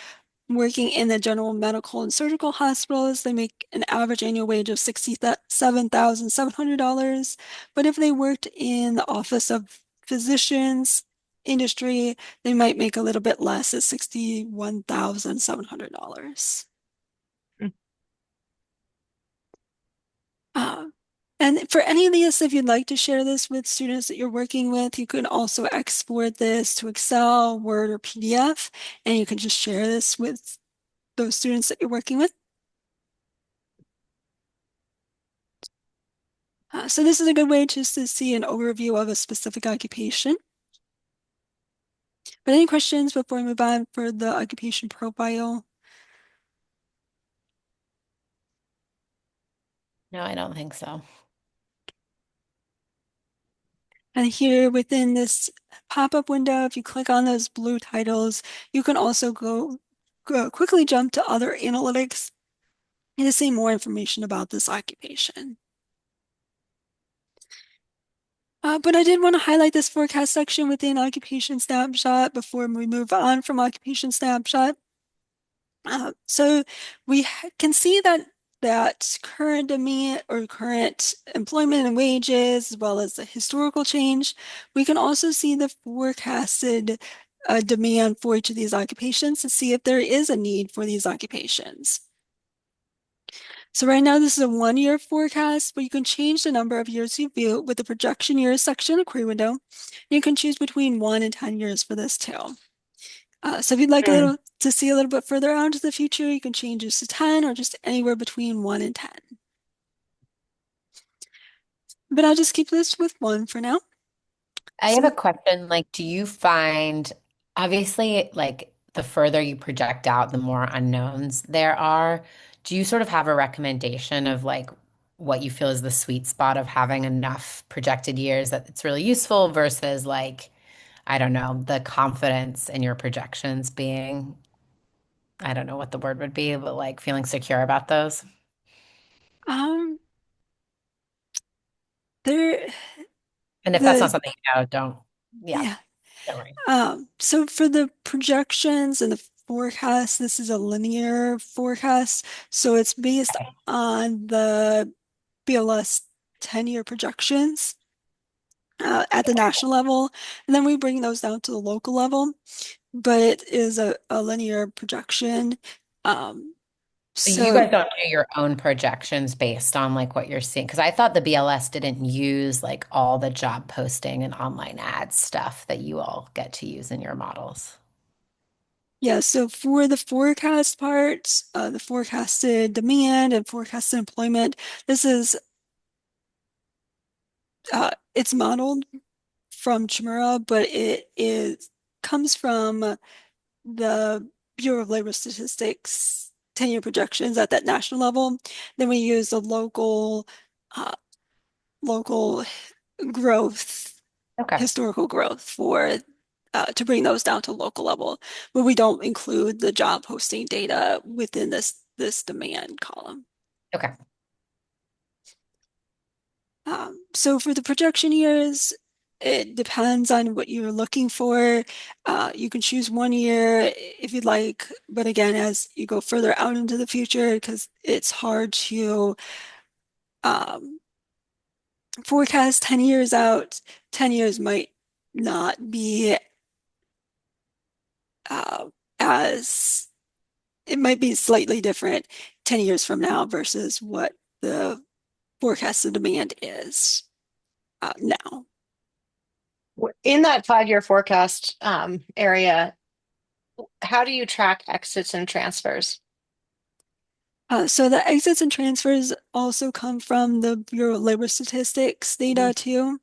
S1: working in the general medical and surgical hospitals, they make an average annual wage of $67,700. But if they worked in the office of physicians industry, they might make a little bit less at $61,700.
S3: Hmm.
S1: Uh, and for any of these, if you'd like to share this with students that you're working with, you can also export this to Excel, Word, or PDF, and you can just share this with those students that you're working with. So this is a good way just to see an overview of a specific occupation. But any questions before we move on for the occupation profile?
S2: No, I don't think so.
S1: And here within this pop-up window, if you click on those blue titles, you can also go quickly jump to other analytics and to see more information about this occupation. But I did want to highlight this forecast section within Occupation Snapshot before we move on from Occupation Snapshot. So we can see that current demand or current employment and wages, as well as the historical change. We can also see the forecasted demand for each of these occupations to see if there is a need for these occupations. So right now this is a 1-year forecast, but you can change the number of years you view with the projection years section in the query window. You can choose between 1 and 10 years for this too. So if you'd like a
S3: Hmm.
S1: little to see a little bit further out into the future, you can change this to 10 or just anywhere between 1 and 10. But I'll just keep this with 1 for now.
S2: I have a
S1: So
S2: question. Like, do you find, obviously, like the further you project out, the more unknowns there are. Do you sort of have a recommendation of like what you feel is the sweet spot of having enough projected years that it's really useful versus like, I don't know, the confidence in your projections being, I don't know what the word would be, but like feeling secure about those?
S1: um, there
S2: And if that's not
S1: the
S2: something you know, don't, yeah,
S1: yeah.
S2: don't worry.
S1: So for the projections and the forecast, this is a linear forecast. So it's based
S2: Okay.
S1: on the BLS 10-year projections at the national level. And then we bring those down to the local level. But it is a linear projection. Um,
S2: So you
S1: so
S2: guys don't do your own projections based on like what you're seeing? Because I thought the BLS didn't use like all the job posting and online ads stuff that you all get to use in your models.
S1: yeah, so for the forecast part, the forecasted demand and forecasted employment, this is it's modeled from Chmura, but it is comes from the Bureau of Labor Statistics 10-year projections at that national level. Then we use the uh, local growth,
S2: Okay.
S1: historical growth for to bring those down to local level, but we don't include the job posting data within this demand column.
S2: Okay.
S1: So for the projection years, it depends on what you're looking for. You can choose 1 year if you'd like, but again, as you go further out into the future, because it's hard to um, forecast 10 years out, 10 years might not be uh, as it might be slightly different 10 years from now versus what the forecasted demand is. now.
S3: In that 5-year forecast area, how do you track exits and transfers?
S1: So the exits and transfers also come from the Bureau of Labor Statistics data too.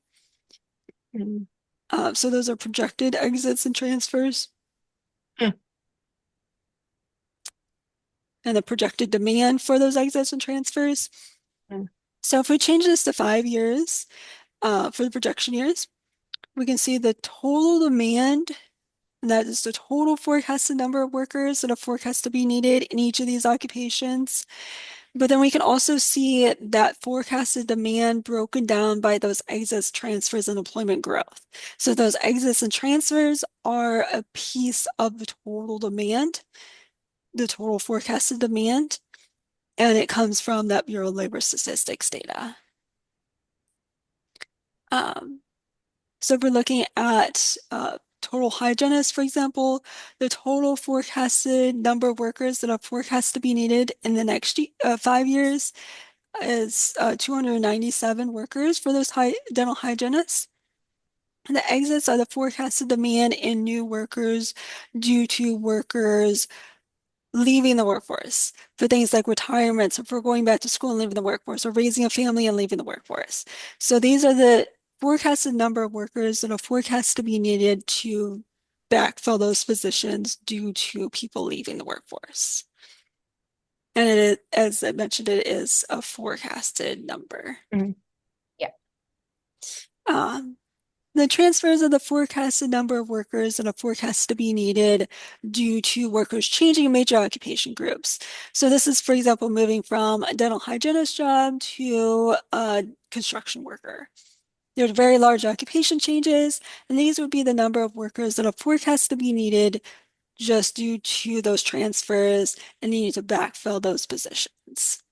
S3: Mhm.
S1: So those are projected exits and transfers
S3: Hmm.
S1: and the projected demand for those exits and transfers.
S3: Hmm.
S1: So if we change this to 5 years for the projection years, we can see the total demand, and that is the total forecasted number of workers that are forecast to be needed in each of these occupations. But then we can also see that forecasted demand broken down by those exits, transfers, and employment growth. So those exits and transfers are a piece of the total demand, the total forecasted demand, and it comes from that Bureau of Labor Statistics data. Um, so if we're looking at total hygienists, for example, the total forecasted number of workers that are forecast to be needed in the next 5 years is 297 workers for those dental hygienists. And the exits are the forecasted demand in new workers due to workers leaving the workforce for things like retirements, or for going back to school and leaving the workforce, or raising a family and leaving the workforce. So these are the forecasted number of workers that are forecast to be needed to backfill those positions due to people leaving the workforce. And it is, as I mentioned, it is a forecasted number.
S3: Mhm.
S2: Yeah.
S1: Um, the transfers of the forecasted number of workers that are forecast to be needed due to workers changing in major occupation groups. So this is, for example, moving from a dental hygienist job to a construction worker. There are very large occupation changes, and these would be the number of workers that are forecast to be needed just due to those transfers and needing to backfill those positions.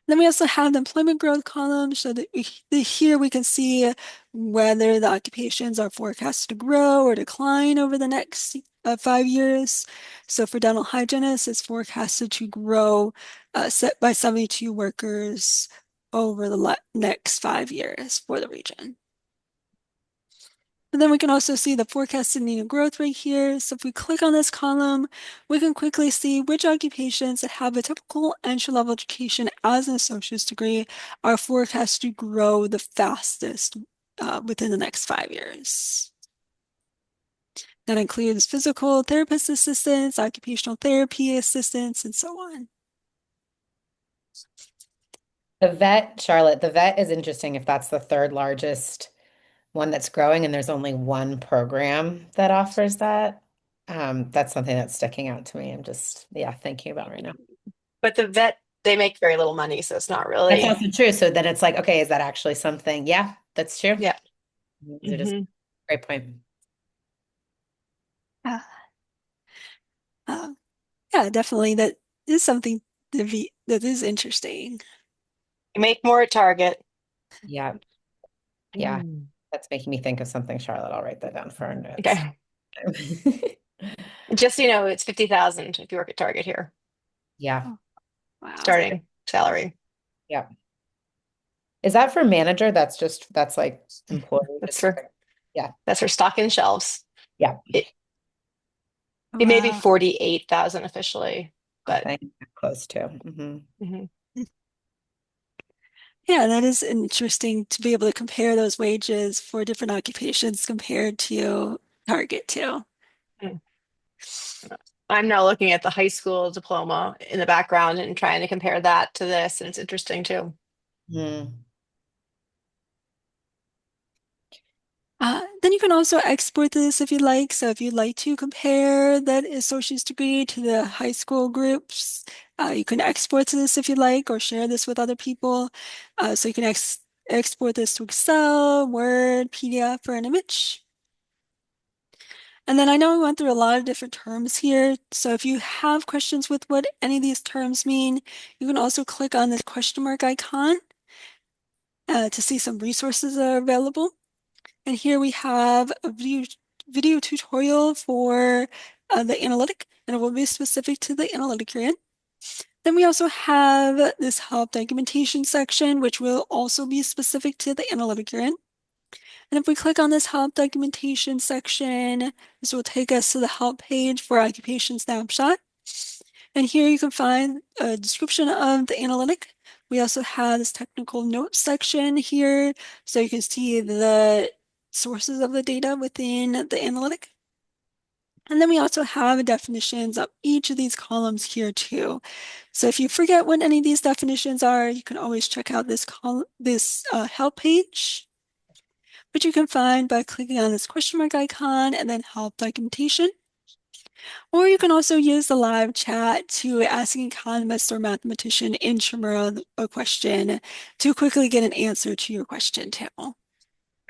S1: Then we also have the employment growth column, so that here we can see whether the occupations are forecast to grow or decline over the next 5 years. So for dental hygienists, it's forecasted to grow set by 72 workers over the next 5 years for the region. And then we can also see the forecasted needed growth rate here. So if we click on this column, we can quickly see which occupations that have a typical entry-level education as an associate's degree are forecast to grow the fastest within the next 5 years. That includes physical therapist assistants, occupational therapy assistants, and so on.
S2: The vet, Charlotte, the vet is interesting if that's the third largest one that's growing and there's only one program that offers that. That's something that's sticking out to me. I'm just, yeah, thinking about right now.
S3: But the vet, they make very little money, so it's not
S2: That's
S3: really,
S2: also true. So then it's like, okay, is that actually something? Yeah, that's true.
S3: yeah.
S2: These are just
S3: Hmm.
S2: great point.
S1: Uh, uh, yeah, definitely. That is something that is interesting.
S3: You make more at Target.
S2: Yeah, yeah.
S3: Mm.
S2: That's making me think of something, Charlotte. I'll write that down for our notes.
S3: Okay. Just so you know, it's 50,000 if you work at Target here,
S2: Yeah,
S1: Oh, wow.
S3: starting salary.
S2: yeah. Is that for manager? That's like employee.
S3: That's
S2: Just
S3: for
S2: yeah,
S3: that's for stock and shelves.
S2: yeah.
S3: It, it may be
S1: Wow.
S3: 48,000 officially,
S2: I
S3: but
S2: think close to. Hmm.
S3: mhm.
S1: Yeah, that is interesting to be able to compare those wages for different occupations compared to Target too.
S3: Mm. I'm now looking at the high school diploma in the background and trying to compare that to this, and it's interesting too.
S2: Mm.
S1: Then you can also export this if you like. So if you'd like to compare that associate's degree to the high school groups, you can export to this if you like, or share this with other people. So you can export this to Excel, Word, PDF, or an image. And then I know we went through a lot of different terms here. So if you have questions with what any of these terms mean, you can also click on this question mark icon to see some resources that are available. And here we have a video tutorial for the analytic, and it will be specific to the analytic you're in. Then we also have this help documentation section, which will also be specific to the analytic you're in. And if we click on this help documentation section, this will take us to the help page for occupation snapshot. And here you can find a description of the analytic. We also have this technical notes section here, so you can see the sources of the data within the analytic. And then we also have definitions of each of these columns here too. So if you forget what any of these definitions are, you can always check out this help page, which you can find by clicking on this question mark icon and then help documentation. Or you can also use the live chat to ask an economist or mathematician in Chamorro a question to quickly get an answer to your question too.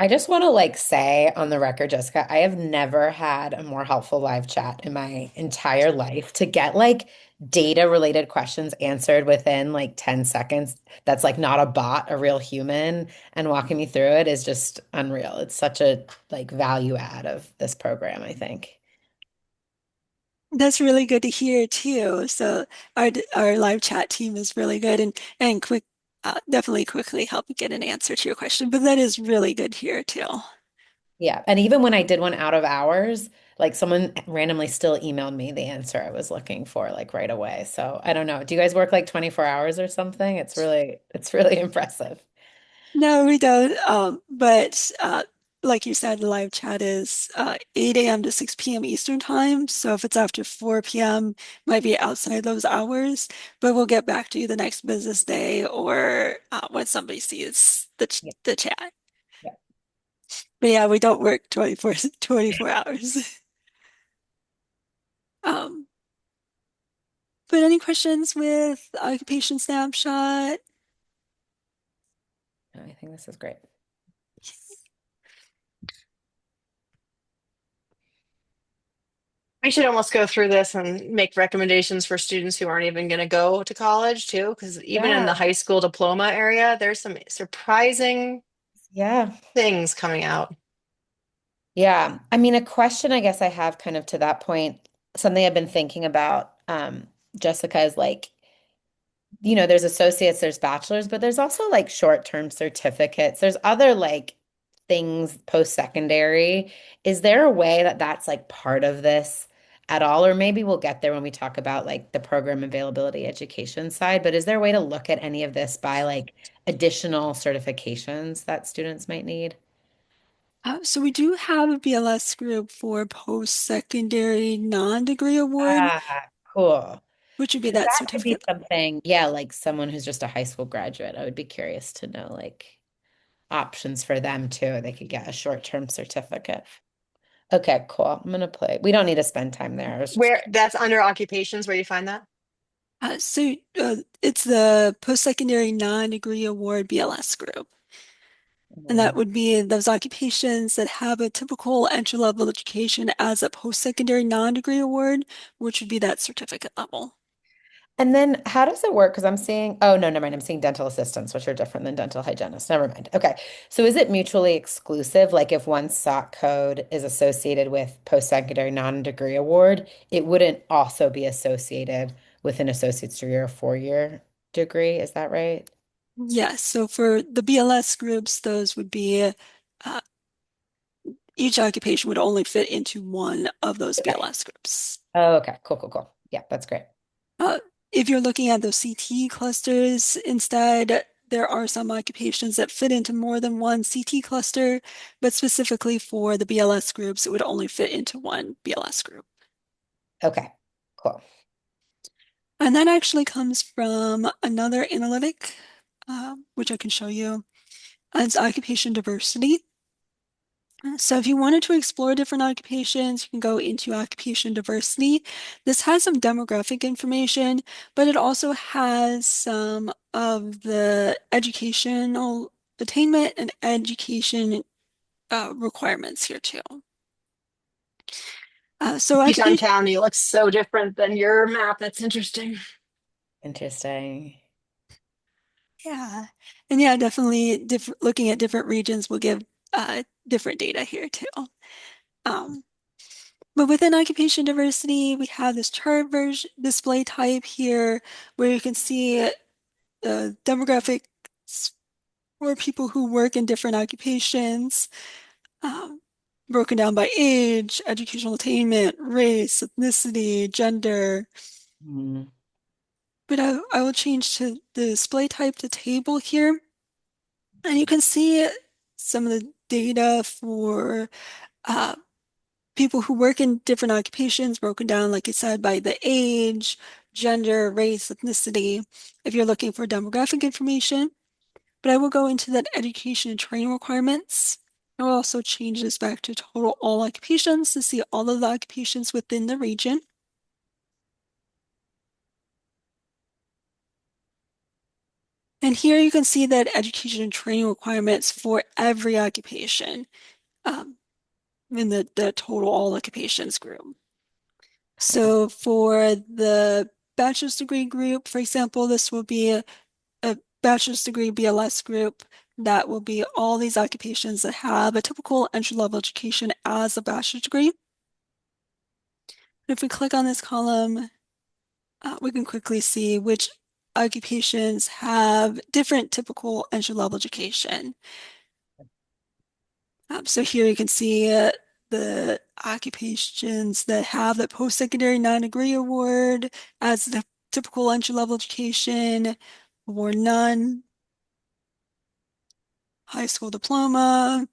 S2: I just want to like say on the record, Jessica, I have never had a more helpful live chat in my entire life to get like data related questions answered within like 10 seconds. That's like not a bot, a real human, and walking me through it is just unreal. It's such a like value add of this program, I think.
S1: That's really good to hear too. So our live chat team is really good and quick, definitely quickly help you get an answer to your question. But that is really good here too.
S2: Yeah. And even when I did one out of hours, like someone randomly still emailed me the answer I was looking for like right away. So I don't know. Do you guys work like 24 hours or something? It's really impressive.
S1: No, we don't. But like you said, the live chat is 8 a.m. to 6 p.m. Eastern time. So if it's after 4 p.m., might be outside those hours. But we'll get back to you the next business day or when somebody sees
S2: Yeah.
S1: the chat.
S2: Yeah.
S1: But yeah, we don't work 24 hours. Um, but any questions with occupation snapshot?
S2: No, I think this is great.
S3: We should almost go through this and make recommendations for students who aren't even going to go to college too, because even in
S2: Yeah.
S3: the high school diploma area, there's some surprising
S2: Yeah.
S3: things coming out.
S2: Yeah. I mean, a question I guess I have kind of to that point, something I've been thinking about, Jessica, is like, there's associates, there's bachelors, but there's also like short-term certificates. There's other like things post-secondary. Is there a way that that's like part of this at all? Or maybe we'll get there when we talk about like the program availability education side, but is there a way to look at any of this by like additional certifications that students might need?
S1: So we do have a BLS group for post-secondary non-degree award,
S2: Ah, cool.
S1: which would be
S2: Because
S1: that
S2: that could be
S1: certificate.
S2: something, yeah, like someone who's just a high school graduate. I would be curious to know like options for them too. They could get a short-term certificate. Okay, cool. I'm gonna play. We don't need to spend time there. I was just
S3: Where that's under occupations where you find that?
S1: It's the post-secondary non-degree award BLS group. And that
S2: curious.
S1: would be those occupations that have a typical entry-level education as a post-secondary non-degree award, which would be that certificate level.
S2: And then how does it work? Because I'm seeing, oh no, never mind. I'm seeing dental assistants, which are different than dental hygienists. Never mind. Okay. So is it mutually exclusive? Like if one SOC code is associated with post-secondary non-degree award, it wouldn't also be associated with an associate's degree or a four-year degree. Is that right?
S1: Yes, so for the BLS groups, those would be each occupation would only fit into one of those
S2: Okay.
S1: BLS groups.
S2: Oh, okay. Cool, cool, cool. Yeah, that's great.
S1: Uh, if you're looking at those CT clusters instead, there are some occupations that fit into more than one CT cluster, but specifically for the BLS groups, it would only fit into one BLS group.
S2: Okay, cool.
S1: And that actually comes from another analytic, which I can show you. It's occupation diversity. So if you wanted to explore different occupations, you can go into occupation diversity. This has some demographic information, but it also has some of the educational attainment and education requirements here too. So
S3: Teton
S1: occupation,
S3: County looks so different than your map. That's interesting.
S2: Interesting.
S1: yeah, and yeah, definitely looking at different regions will give different data here too. Um, But within occupation diversity, we have this chart version display type here where you can see demographics for people who work in different occupations, um, broken down by age, educational attainment, race, ethnicity, gender.
S2: Mm.
S1: But I will change to the display type to table here. And you can see some of the data for uh, people who work in different occupations, broken down, like I said, by the age, gender, race, ethnicity, if you're looking for demographic information. But I will go into that education and training requirements. I will also change this back to total all occupations to see all of the occupations within the region. And here you can see that education and training requirements for every occupation um, in the total all occupations group. So for the bachelor's degree group, for example, this will be a bachelor's degree BLS group that will be all these occupations that have a typical entry-level education as a bachelor's degree. If we click on this column, we can quickly see which occupations have different typical entry-level education. So here you can see the occupations that have the post-secondary non-degree award as the typical entry-level education, or none, high school diploma,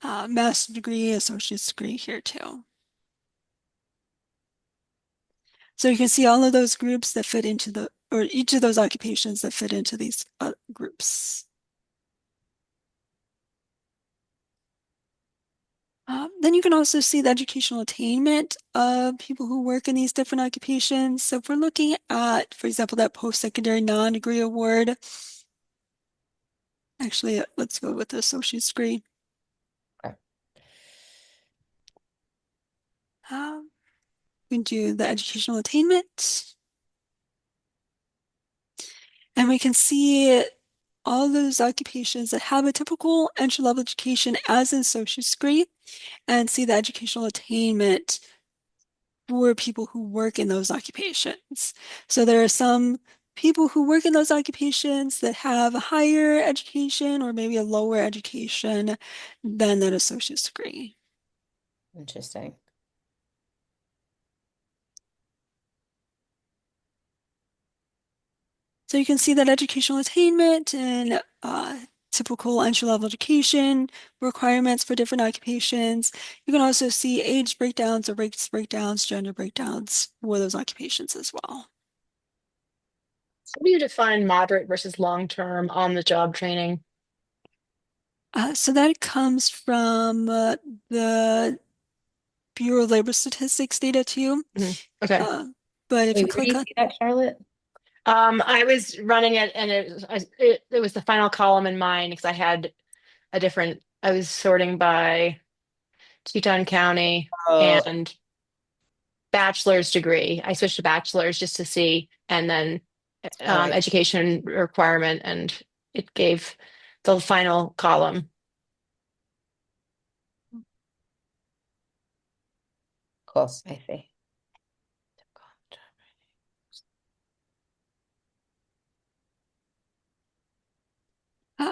S1: master's degree, associate's degree here too. So you can see all of those groups that fit into or each of those occupations that fit into these groups. Then you can also see the educational attainment of people who work in these different occupations. So if we're looking at, for example, that post-secondary non-degree award, actually, let's go with the associate's degree.
S2: Okay.
S1: We can do the educational attainment. And we can see all those occupations that have a typical entry-level education as an associate's degree and see the educational attainment for people who work in those occupations. So there are some people who work in those occupations that have a higher education or maybe a lower education than that associate's degree.
S2: Interesting.
S1: So you can see that educational attainment and typical entry-level education requirements for different occupations. You can also see age breakdowns or race breakdowns, gender breakdowns for those occupations as well.
S3: How do you define moderate versus long-term on the job training?
S1: So that comes from the Bureau of Labor Statistics data too.
S3: Mhm. Okay.
S1: Uh, but if you
S2: Wait, where do
S1: click
S2: you
S1: on,
S2: see that, Charlotte?
S3: I was running it and it was the final column in mine because I was sorting by Teton County
S2: Oh,
S3: and bachelor's degree. I switched to bachelor's just to see, and then
S2: all right.
S3: education requirement, and it gave the final column.
S2: Cool. I see.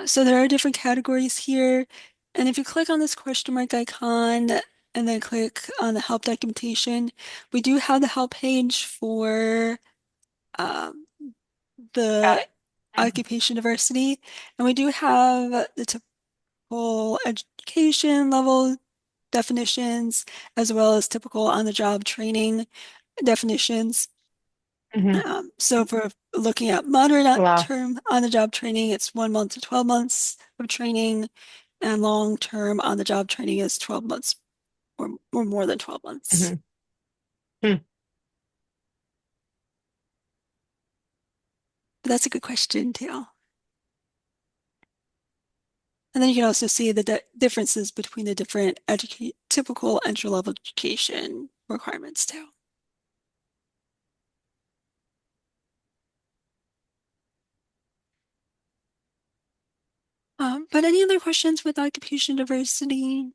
S1: so there are different categories here. And if you click on this question mark icon and then click on the help documentation, we do have the help page for um,
S2: Got
S1: the
S2: it. Mhm.
S1: occupation diversity. And we do have the typical education level definitions as well as typical on-the-job training definitions.
S3: Mhm.
S1: So if we're looking at moderate
S3: Wow.
S1: term on-the-job training, it's 1 month to 12 months of training, and long-term on-the-job training is 12 months or more than 12 months.
S3: Mhm. Hmm.
S1: But that's a good question too. And then you can also see the differences between the different typical entry-level education requirements too. But any other questions with occupation diversity?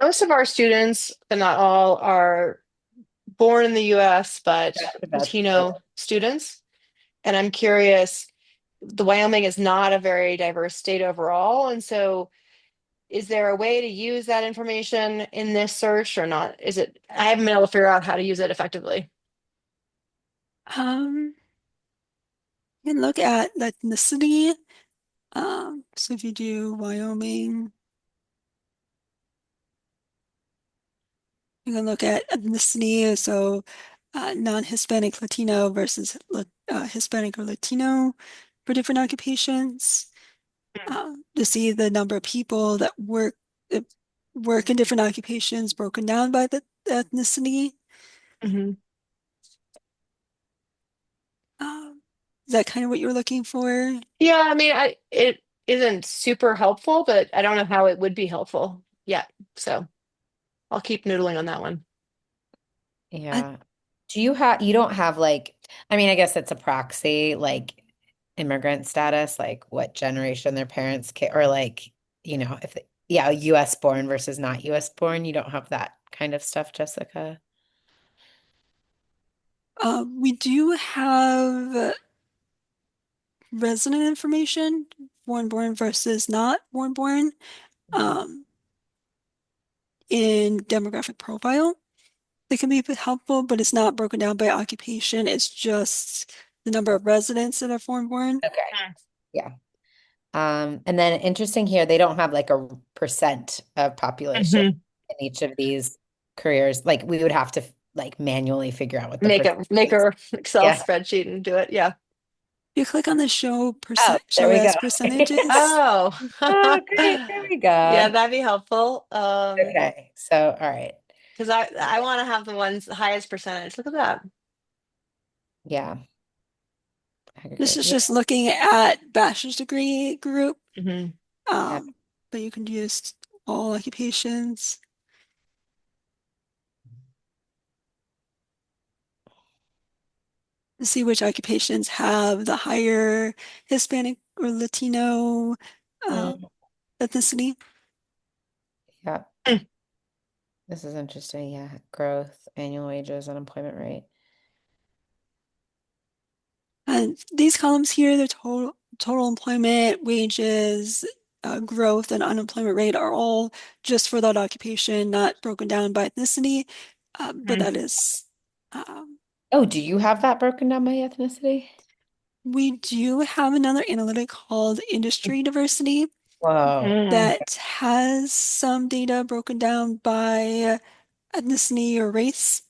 S3: Most of our students, but not all, are born in the US, but
S2: That's about
S3: Latino students. And I'm curious, the Wyoming is not a very diverse state overall. And so is there a way to use that information in this search or not? I haven't been able to figure out how to use it effectively.
S1: Um, you can look at ethnicity. So if you do Wyoming, you can look at ethnicity. So non-Hispanic Latino versus Hispanic or Latino for different occupations. To see the number of people that work in different occupations broken down by the ethnicity.
S3: Mhm.
S1: Um, is that kind of what you were looking for?
S3: Yeah, I mean, it isn't super helpful, but I don't know how it would be helpful yet. So I'll keep noodling on that one.
S1: I,
S2: Yeah. You don't have like, I mean, I guess it's a proxy, like immigrant status, like what generation their parents came, or like, if yeah, US born versus not US born. You don't have that kind of stuff, Jessica.
S1: we do have resident information, born versus not born,
S2: Mhm.
S1: um, in demographic profile. That can be helpful, but it's not broken down by occupation. It's just the number of residents that are foreign born.
S2: Okay. Yeah. And then interesting here, they don't have like a percent of population
S3: Mhm.
S2: in each of these careers. Like we would have to like manually figure out what the
S3: Make
S2: percent is.
S3: a Excel
S2: Yeah.
S3: spreadsheet and do it. Yeah.
S1: If you click on the
S2: Oh, there
S1: show
S2: we go.
S1: as percentages,
S3: Oh,
S2: Oh, great. There we
S3: yeah,
S2: go.
S3: that'd be helpful.
S2: Okay. So, all right.
S3: Because I want to have the ones the highest percentage. Look at that.
S2: Yeah.
S1: this
S2: Aggregate.
S1: is
S2: Yeah.
S1: just looking at bachelor's degree group,
S3: Hmm.
S2: Yeah.
S1: um, but you can use all occupations to see which occupations have the higher Hispanic or Latino um,
S2: Mm,
S1: ethnicity.
S2: yeah. This is interesting. Yeah. Growth, annual wages, unemployment rate.
S1: And these columns here, the total employment, wages, growth, and unemployment rate are all just for that occupation, not broken down by ethnicity. But that is, um,
S2: Oh, do you have that broken down by ethnicity?
S1: we do have another analytic called industry diversity
S2: Whoa.
S3: Hmm.
S1: that has some data broken down by ethnicity or race,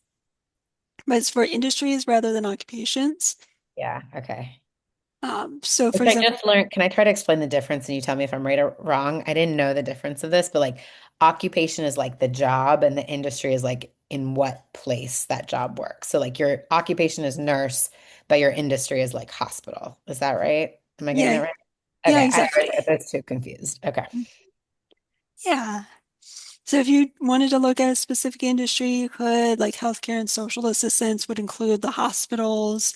S1: but it's for industries rather than occupations.
S2: Yeah. Okay.
S1: So, for
S2: Which I
S1: example,
S2: just learned. Can I try to explain the difference and you tell me if I'm right or wrong? I didn't know the difference of this, but like occupation is like the job and the industry is like in what place that job works. So like your occupation is nurse, but your industry is like hospital. Is that right? Am I getting
S1: yeah,
S2: it right?
S1: yeah,
S2: Okay. I already
S1: exactly.
S2: get those two confused. Okay.
S1: Yeah. So if you wanted to look at a specific industry, you could, like healthcare and social assistance would include the hospitals,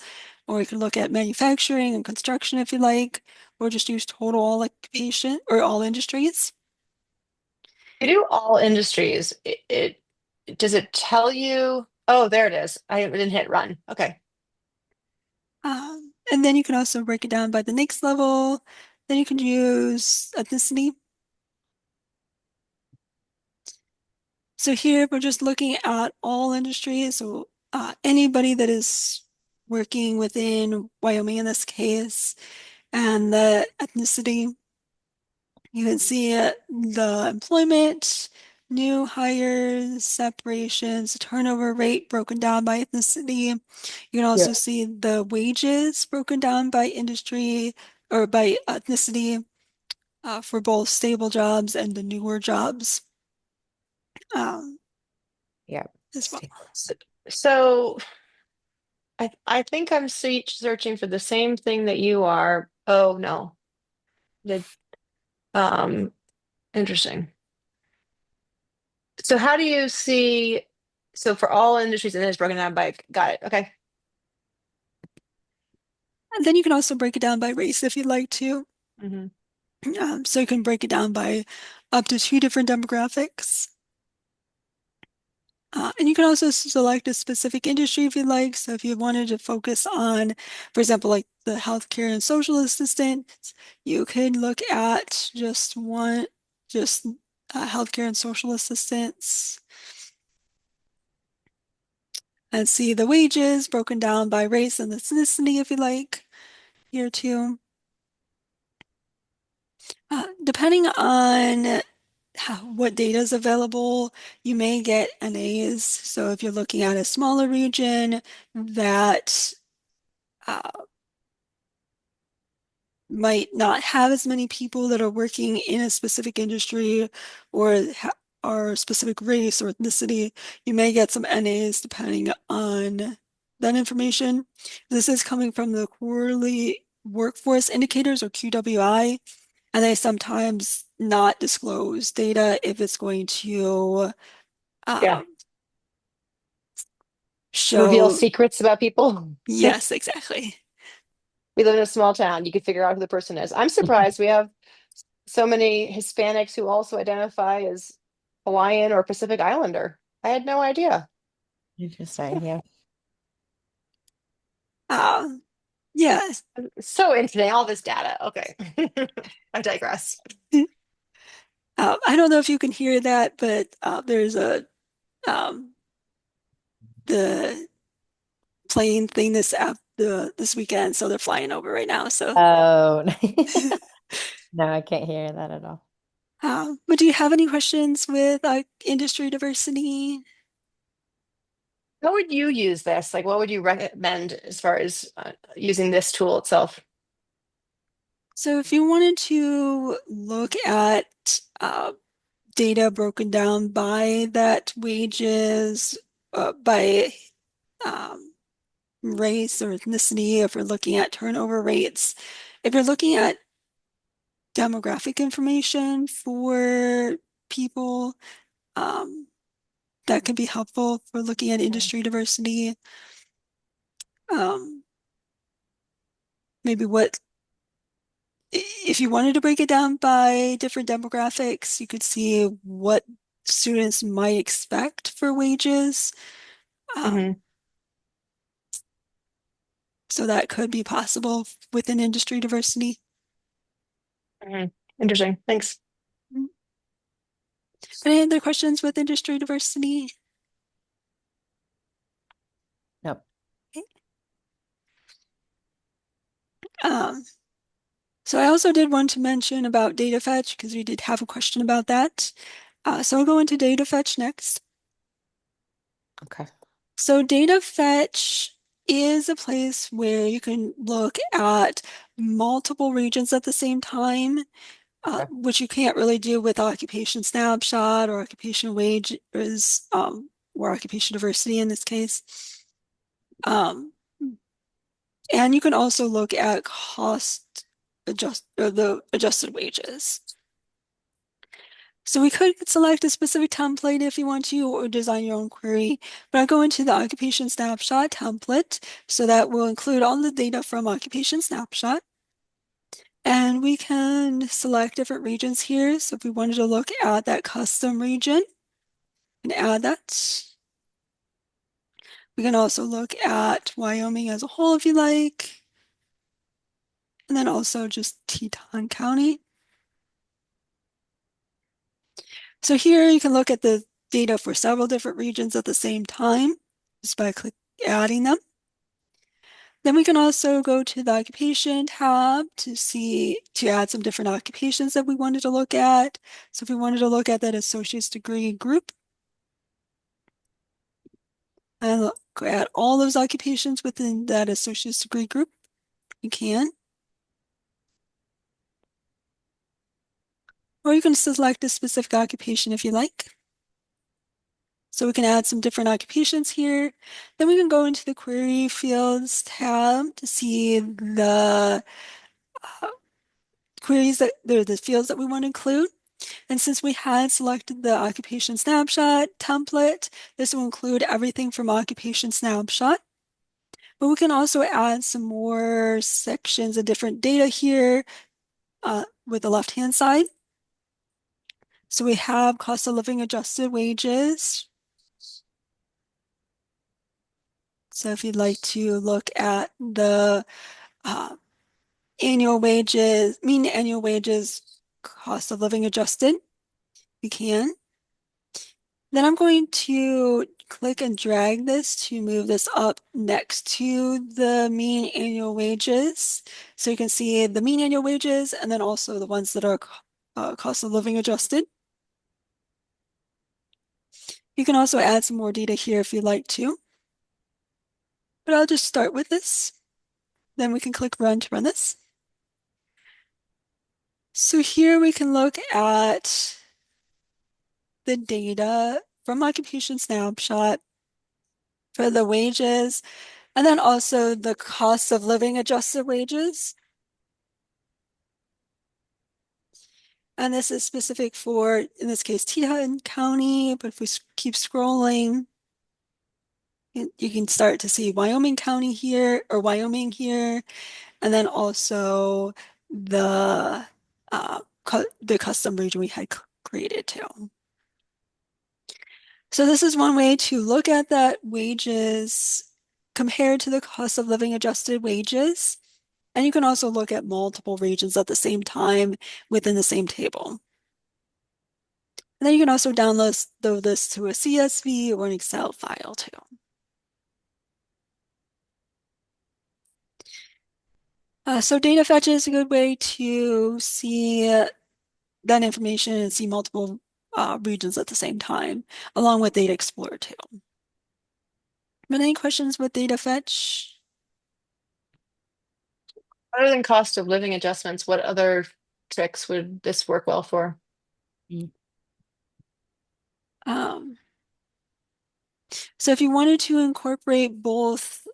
S1: or you could look at manufacturing and construction if you like, or just use total all occupation or all industries.
S3: You do all industries. Does it tell you? Oh, there it is. I didn't hit run. Okay.
S1: And then you can also break it down by the next level. Then you can use ethnicity. So here we're just looking at all industries. So anybody that is working within Wyoming in this case, and the ethnicity. You can see the employment, new hires, separations, turnover rate broken down by ethnicity. You can
S2: Yeah.
S1: also see the wages broken down by industry or by ethnicity for both stable jobs and the newer jobs um,
S2: Yeah.
S1: as well.
S3: So, so I think I'm searching for the same thing that you are. Oh no. The um Interesting. So how do you see so for all industries and then it's broken down by got it. Okay.
S1: And then you can also break it down by race if you'd like to.
S3: Hmm.
S1: So you can break it down by up to two different demographics. And you can also select a specific industry if you like. So if you wanted to focus on, for example, like the healthcare and social assistants, you could look at just one, just healthcare and social assistants and see the wages broken down by race and ethnicity if you like here too. Depending on what data is available, you may get NAs. So if you're looking at a smaller region that uh, might not have as many people that are working in a specific industry or or specific race or ethnicity, you may get some NAs depending on that information. This is coming from the quarterly workforce indicators or QWI, and they sometimes not disclose data if it's going to
S3: Yeah.
S1: um,
S3: Reveal
S1: show.
S3: secrets about people.
S1: Yes, exactly.
S3: We live in a small town. You could figure out who the person is. I'm surprised we have so many Hispanics who also identify as Hawaiian or Pacific Islander. I had no idea.
S2: Interesting. Yeah.
S1: Um, yes.
S3: So interesting, all this data. Okay. I digress.
S1: I don't know if you can hear that, but there's a um, the plane thing this weekend, so they're flying over right now. So,
S2: Oh, no, I can't hear that at all.
S1: but do you have any questions with industry diversity?
S3: How would you use this? Like, what would you recommend as far as using this tool itself?
S1: So, if you wanted to look at data broken down by that wages, by um, race or ethnicity, if we're looking at turnover rates, if you're looking at demographic information for people, um, that can be helpful for looking at industry diversity. Um, maybe if you wanted to break it down by different demographics, you could see what students might expect for wages. Um,
S3: Hmm.
S1: so that could be possible within industry diversity.
S3: Hmm. Interesting. Thanks.
S1: Any other questions with industry diversity?
S2: Nope.
S1: Okay. Um, so I also did want to mention about data fetch because we did have a question about that. So I'll go into data fetch next.
S2: Okay.
S1: So data fetch is a place where you can look at multiple regions at the same time,
S2: Okay.
S1: which you can't really do with occupation snapshot or occupation wages, or occupation diversity in this case. Um, and you can also look at the adjusted wages. So we could select a specific template if you want to, or design your own query. But I'll go into the occupation snapshot template. So that will include all the data from occupation snapshot. And we can select different regions here. So if we wanted to look at that custom region and add that. We can also look at Wyoming as a whole if you like. And then also just Teton County. So here you can look at the data for several different regions at the same time just by adding them. Then we can also go to the occupation tab to add some different occupations that we wanted to look at. So if we wanted to look at that associate's degree group and look at all those occupations within that associate's degree group, you can. Or you can select a specific occupation if you like. So we can add some different occupations here. Then we can go into the query fields tab to see the uh, queries that they're the fields that we want to include. And since we had selected the occupation snapshot template, this will include everything from occupation snapshot. But we can also add some more sections of different data here with the left-hand side. So we have cost of living adjusted wages. So if you'd like to look at the uh, annual wages, mean annual wages, cost of living adjusted, you can. Then I'm going to click and drag this to move this up next to the mean annual wages. So you can see the mean annual wages and then also the ones that are cost of living adjusted. You can also add some more data here if you'd like to, but I'll just start with this. Then we can click run to run this. So here we can look at the data from Occupation Snapshot for the wages, and then also the cost of living adjusted wages. And this is specific for, in this case, Teton County, but if we keep scrolling, you can start to see Wyoming County here, or Wyoming here, and then also the the custom region we had created too. So this is one way to look at that wages compared to the cost of living adjusted wages. And you can also look at multiple regions at the same time within the same table. And then you can also download this to a CSV or an Excel file too. So data fetch is a good way to see that information and see multiple regions at the same time, along with Data Explorer too. But any questions with data fetch?
S3: Other than cost of living adjustments, what other tricks would this work well for?
S1: Um, so if you wanted to incorporate both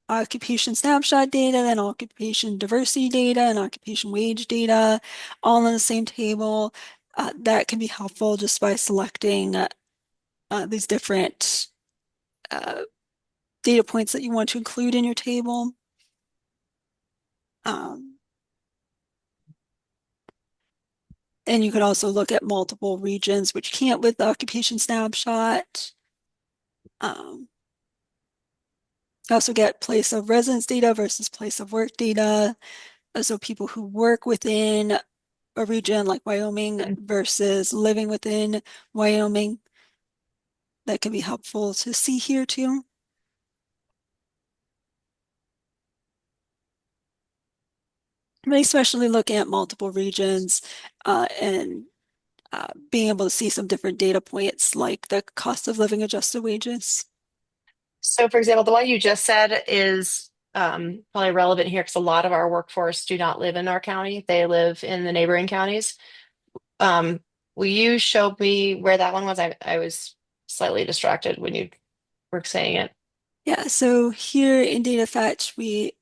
S1: occupation snapshot data and occupation diversity data and occupation wage data all in the same table, that can be helpful just by selecting these different uh, data points that you want to include in your table. Um, and you can also look at multiple regions, which you can't with the occupation snapshot. Um, you also get place of residence data versus place of work data. So people who work within a region like Wyoming
S3: Mm.
S1: versus living within Wyoming, that can be helpful to see here too. But especially looking at multiple regions and being able to see some different data points like the cost of living adjusted wages.
S3: So, for example, the one you just said is probably relevant here because a lot of our workforce do not live in our county. They live in the neighboring counties. Um, will you show me where that one was? I was slightly distracted when you were saying it.
S1: Yeah, so here in data fetch,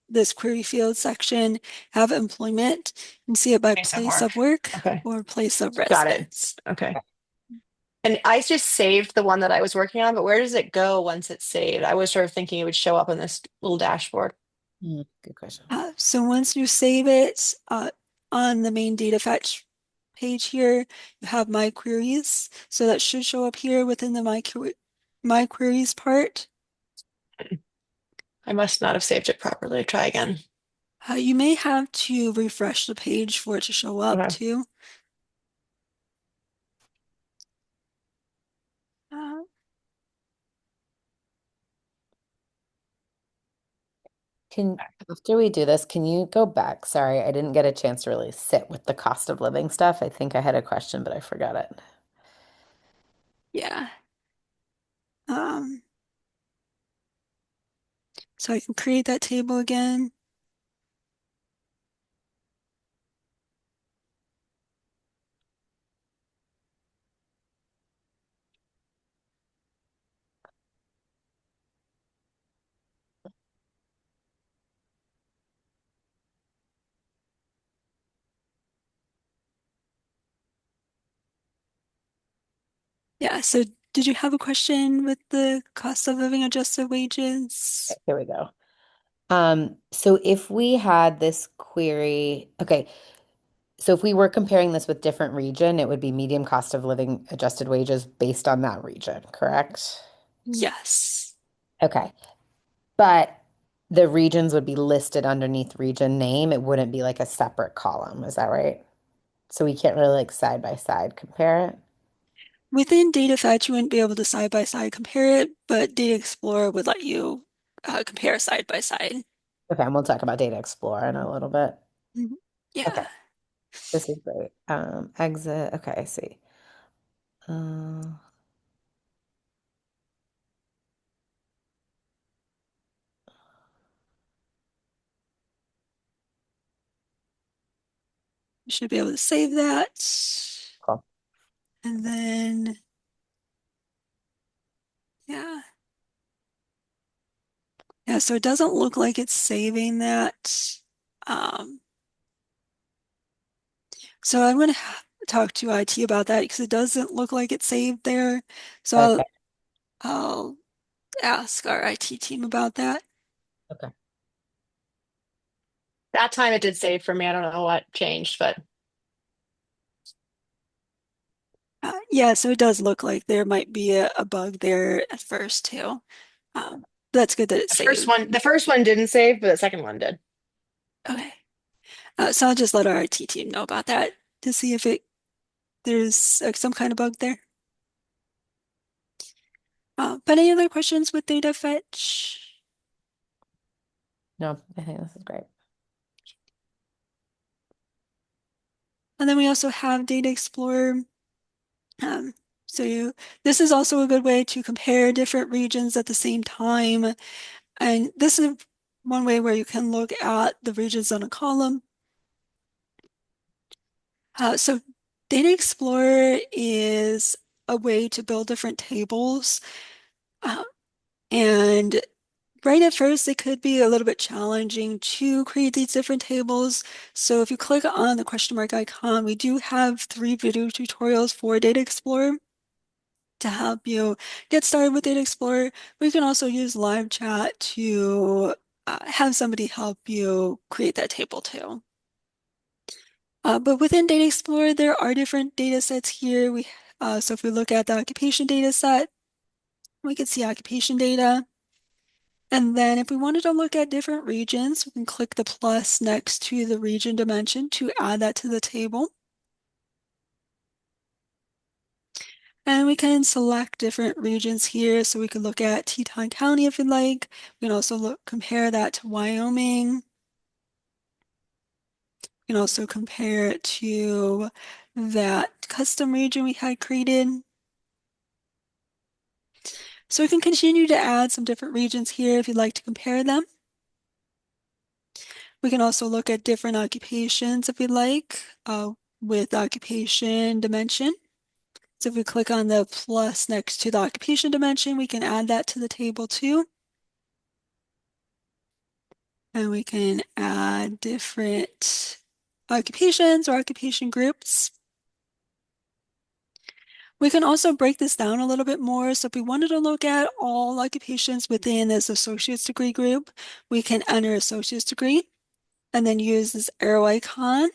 S1: this query field section have employment. You can see it by
S3: Place of
S1: place
S3: work.
S1: of work
S3: Okay,
S1: or place of
S3: got it.
S1: residence.
S3: Okay. And I just saved the one that I was working on, but where does it go once it's saved? I was sort of thinking it would show up on this little dashboard.
S2: Good question.
S1: So once you save it on the main data fetch page here, you have My Queries. So that should show up here within the My Queries part.
S3: I must not have saved it properly. Try again.
S1: You may have to refresh the page for it to show up
S3: Okay.
S1: too. Uh,
S2: After we do this, can you go back? Sorry, I didn't get a chance to really sit with the cost of living stuff. I think I had a question, but I forgot it.
S1: yeah. Um, so I can create that table again. Yeah, so did you have a question with the cost of living adjusted wages?
S2: Here we go. So if we had this query, okay, so if we were comparing this with different region, it would be medium cost of living adjusted wages based on that region, correct?
S1: Yes.
S2: Okay. But the regions would be listed underneath region name. It wouldn't be like a separate column. Is that right? So we can't really like side by side compare it.
S1: Within data fetch, you wouldn't be able to side by side compare it, but Data Explorer would let you compare side by side.
S2: Okay, and we'll talk about Data Explorer in a little bit.
S1: Mhm.
S2: Okay,
S1: Yeah,
S2: this is great. Exit. Okay, I see.
S1: you should be able to save that.
S2: Cool.
S1: And then, yeah. Yeah, so it doesn't look like it's saving that. Um, so I'm going to talk to IT about that because it doesn't look like it's saved there. So
S2: Okay.
S1: I'll ask our IT team about that.
S2: Okay.
S3: That time it did save for me. I don't know what changed, but
S1: Yeah, so it does look like there might be a bug there at first too. Um, that's good that it saved.
S3: the first one didn't save, but the second one did.
S1: Okay. So I'll just let our IT team know about that to see if there's some kind of bug there. But any other questions with data fetch?
S2: No, I think this is great.
S1: And then we also have Data Explorer. Um, this is also a good way to compare different regions at the same time. And this is one way where you can look at the regions on a column. So Data Explorer is a way to build different tables. Uh, and right at first, it could be a little bit challenging to create these different tables. So if you click on the question mark icon, we do have 3 video tutorials for Data Explorer to help you get started with Data Explorer. We can also use live chat to have somebody help you create that table too. But within Data Explorer, there are different data sets here. So if we look at the occupation data set, we can see occupation data. And then if we wanted to look at different regions, we can click the plus next to the region dimension to add that to the table. And we can select different regions here. So we can look at Teton County if you'd like. We can also compare that to Wyoming. We can also compare it to that custom region we had created. So we can continue to add some different regions here if you'd like to compare them. We can also look at different occupations if we'd like with occupation dimension. So if we click on the plus next to the occupation dimension, we can add that to the table too. And we can add different occupations or occupation groups. We can also break this down a little bit more. So if we wanted to look at all occupations within this associate's degree group, we can enter associate's degree and then use this arrow icon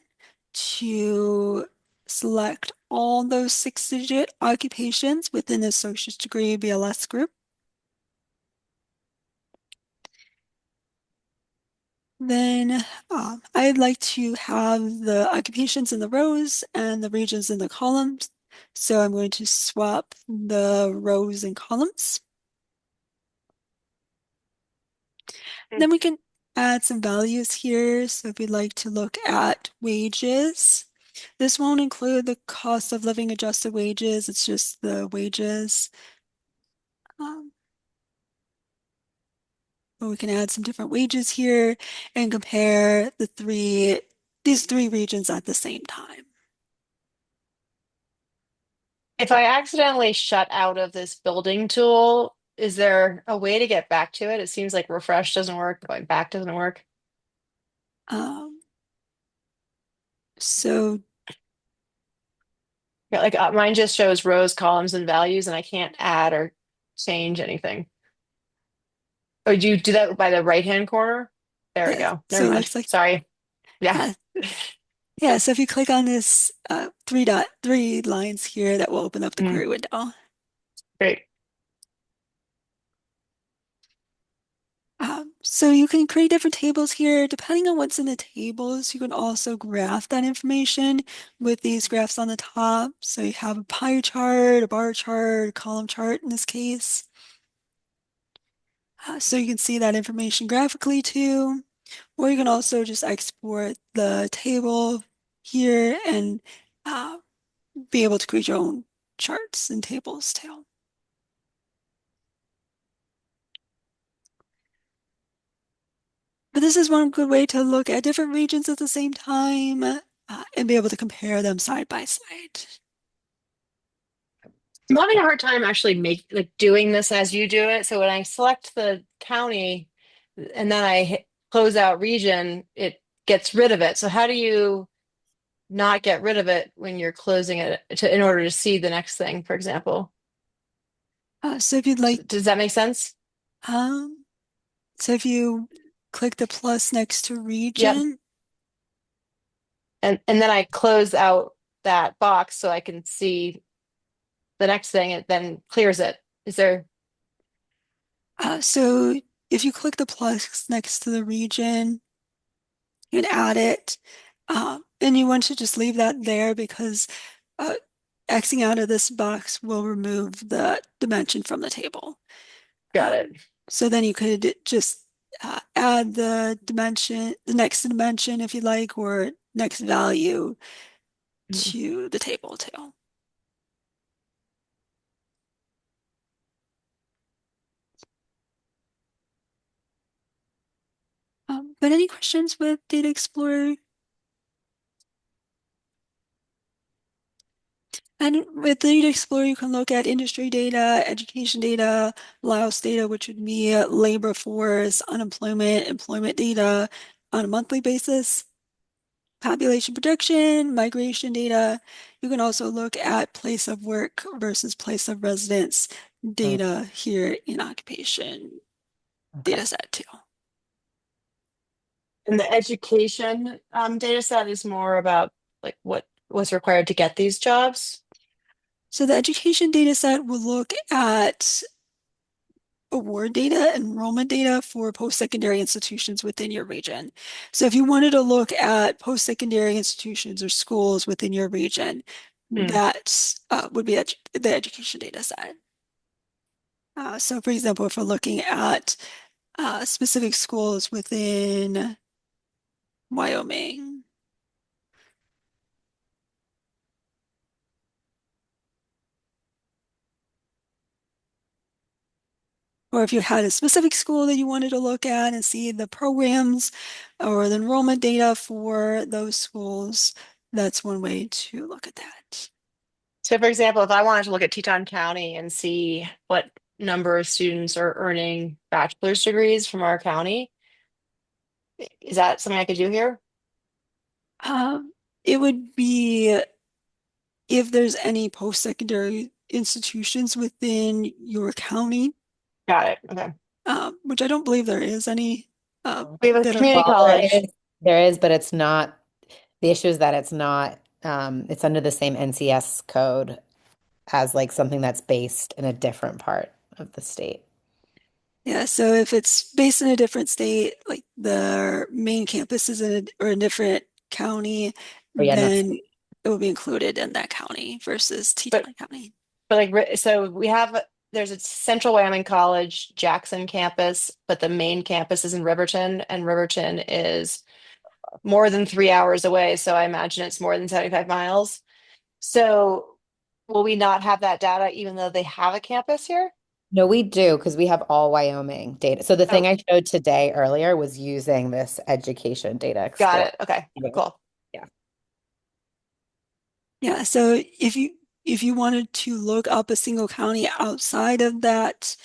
S1: to select all those 6-digit occupations within the associate's degree BLS group. Then I'd like to have the occupations in the rows and the regions in the columns. So I'm going to swap the rows and columns. Then we can add some values here. So if you'd like to look at wages, this won't include the cost of living adjusted wages. It's just the wages. Um, but we can add some different wages here and compare these three regions at the same time.
S3: If I accidentally shut out of this building tool, is there a way to get back to it? It seems like refresh doesn't work, going back doesn't work.
S1: Um, so
S3: Yeah, like mine just shows rows, columns, and values, and I can't add or change anything. Oh, do you do that by the right-hand corner? There we
S1: yeah,
S3: go.
S1: so
S3: Never
S1: it
S3: mind.
S1: looks like
S3: Sorry. Yeah.
S1: yeah, yeah. So if you click on this three lines here, that will open up the
S3: Mm,
S1: query window.
S3: great.
S1: So you can create different tables here. Depending on what's in the tables, you can also graph that information with these graphs on the top. So you have a pie chart, a bar chart, a column chart in this case. So you can see that information graphically too. Or you can also just export the table here and uh, be able to create your own charts and tables too. But this is one good way to look at different regions at the same time and be able to compare them side by side.
S3: I'm having a hard time actually doing this as you do it. So when I select the county and then I hit close out region, it gets rid of it. So how do you not get rid of it when you're closing it in order to see the next thing, for example?
S1: So if you'd like,
S3: Does that make sense?
S1: um, so if you click the plus next to
S3: Yep.
S1: region,
S3: And then I close out that box so I can see the next thing. It then clears it. Is there?
S1: so if you click the plus next to the region, you can add it. And you want to just leave that there because uh, Xing out of this box will remove the dimension from the table.
S3: Got it.
S1: So then you could just add the dimension, the next dimension if you like, or next value
S3: Mhm.
S1: to the table too. But any questions with Data Explorer? And with Data Explorer, you can look at industry data, education data, Laos data, which would be labor force, unemployment, employment data on a monthly basis, population projection, migration data. You can also look at place of work versus place of residence
S2: Mm,
S1: data here in occupation
S2: okay.
S1: data set too.
S3: And the education data set is more about like what was required to get these jobs.
S1: So the education data set will look at award data, enrollment data for post-secondary institutions within your region. So if you wanted to look at post-secondary institutions or schools within your region,
S3: Hmm.
S1: that would be the education data set. So for example, if we're looking at specific schools within Wyoming, or if you had a specific school that you wanted to look at and see the programs or the enrollment data for those schools, that's one way to look at that.
S3: So, for example, if I wanted to look at Teton County and see what number of students are earning bachelor's degrees from our county, is that something I could do here?
S1: Um, it would be if there's any post-secondary institutions within your county,
S3: Got it. Okay.
S1: which I don't believe there is any
S3: We have a
S1: that are.
S3: community
S2: Well, there
S3: college.
S2: is, there is, but it's not, the issue is that it's not, it's under the same NCS code as like something that's based in a different part of the state.
S1: Yeah, so if it's based in a different state, like the main campus is in a, or a different county,
S2: Or yeah, not
S1: then it will be included in that county versus
S3: But
S1: Teton County.
S3: so we have there's a Central Wyoming College Jackson campus, but the main campus is in Riverton, and Riverton is more than 3 hours away. So I imagine it's more than 75 miles. So will we not have that data even though they have a campus here?
S2: No, we do because we have all Wyoming data. So the thing
S3: Oh,
S2: I showed today earlier was using this education data
S3: got
S2: explorer.
S3: it. Okay, cool.
S2: Yeah.
S1: Yeah, so if you wanted to look up a single county outside of that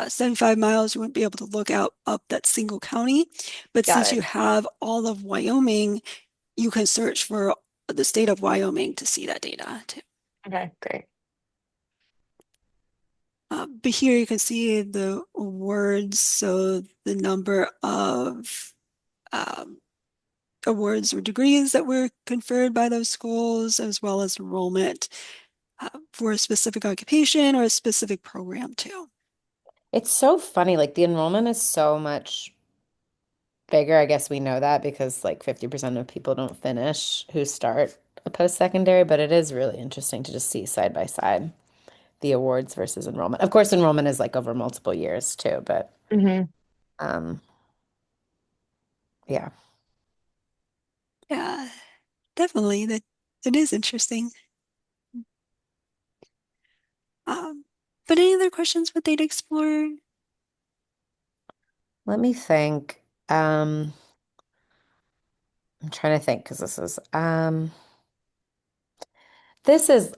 S1: 75 miles, you wouldn't be able to look out up that single county. But
S3: Got
S1: since
S3: it.
S1: you have all of Wyoming, you can search for the state of Wyoming to see that data too.
S3: Okay, great.
S1: But here you can see the awards, so the number of um, awards or degrees that were conferred by those schools, as well as enrollment for a specific occupation or a specific program too.
S2: It's so funny. Like the enrollment is so much bigger. I guess we know that because like 50% of people don't finish who start a post-secondary, but it is really interesting to just see side by side the awards versus enrollment. Of course, enrollment is like over multiple years too, but
S3: Hmm.
S2: um yeah.
S1: Yeah, definitely. That it is interesting. Um, but any other questions with Data Explorer?
S2: Let me think. I'm trying to think because this is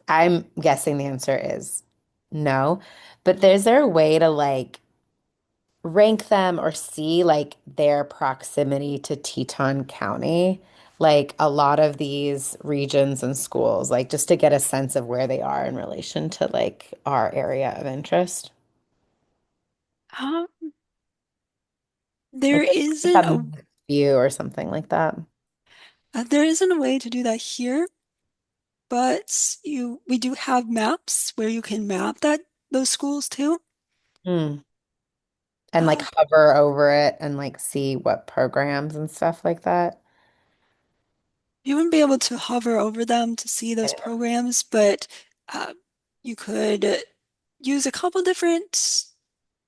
S2: I'm guessing the answer is no, but is there a way to like rank them or see like their proximity to Teton County? Like a lot of these regions and schools, like just to get a sense of where they are in relation to like our area of interest.
S1: Um,
S2: Like
S1: there isn't a
S2: some view or something like that.
S1: there isn't a way to do that here, but we do have maps where you can map those schools too.
S2: Hmm. And like
S1: Uh,
S2: hover over it and like see what programs and stuff like that.
S1: you wouldn't be able to hover over them to see those programs, but uh, you could use a couple different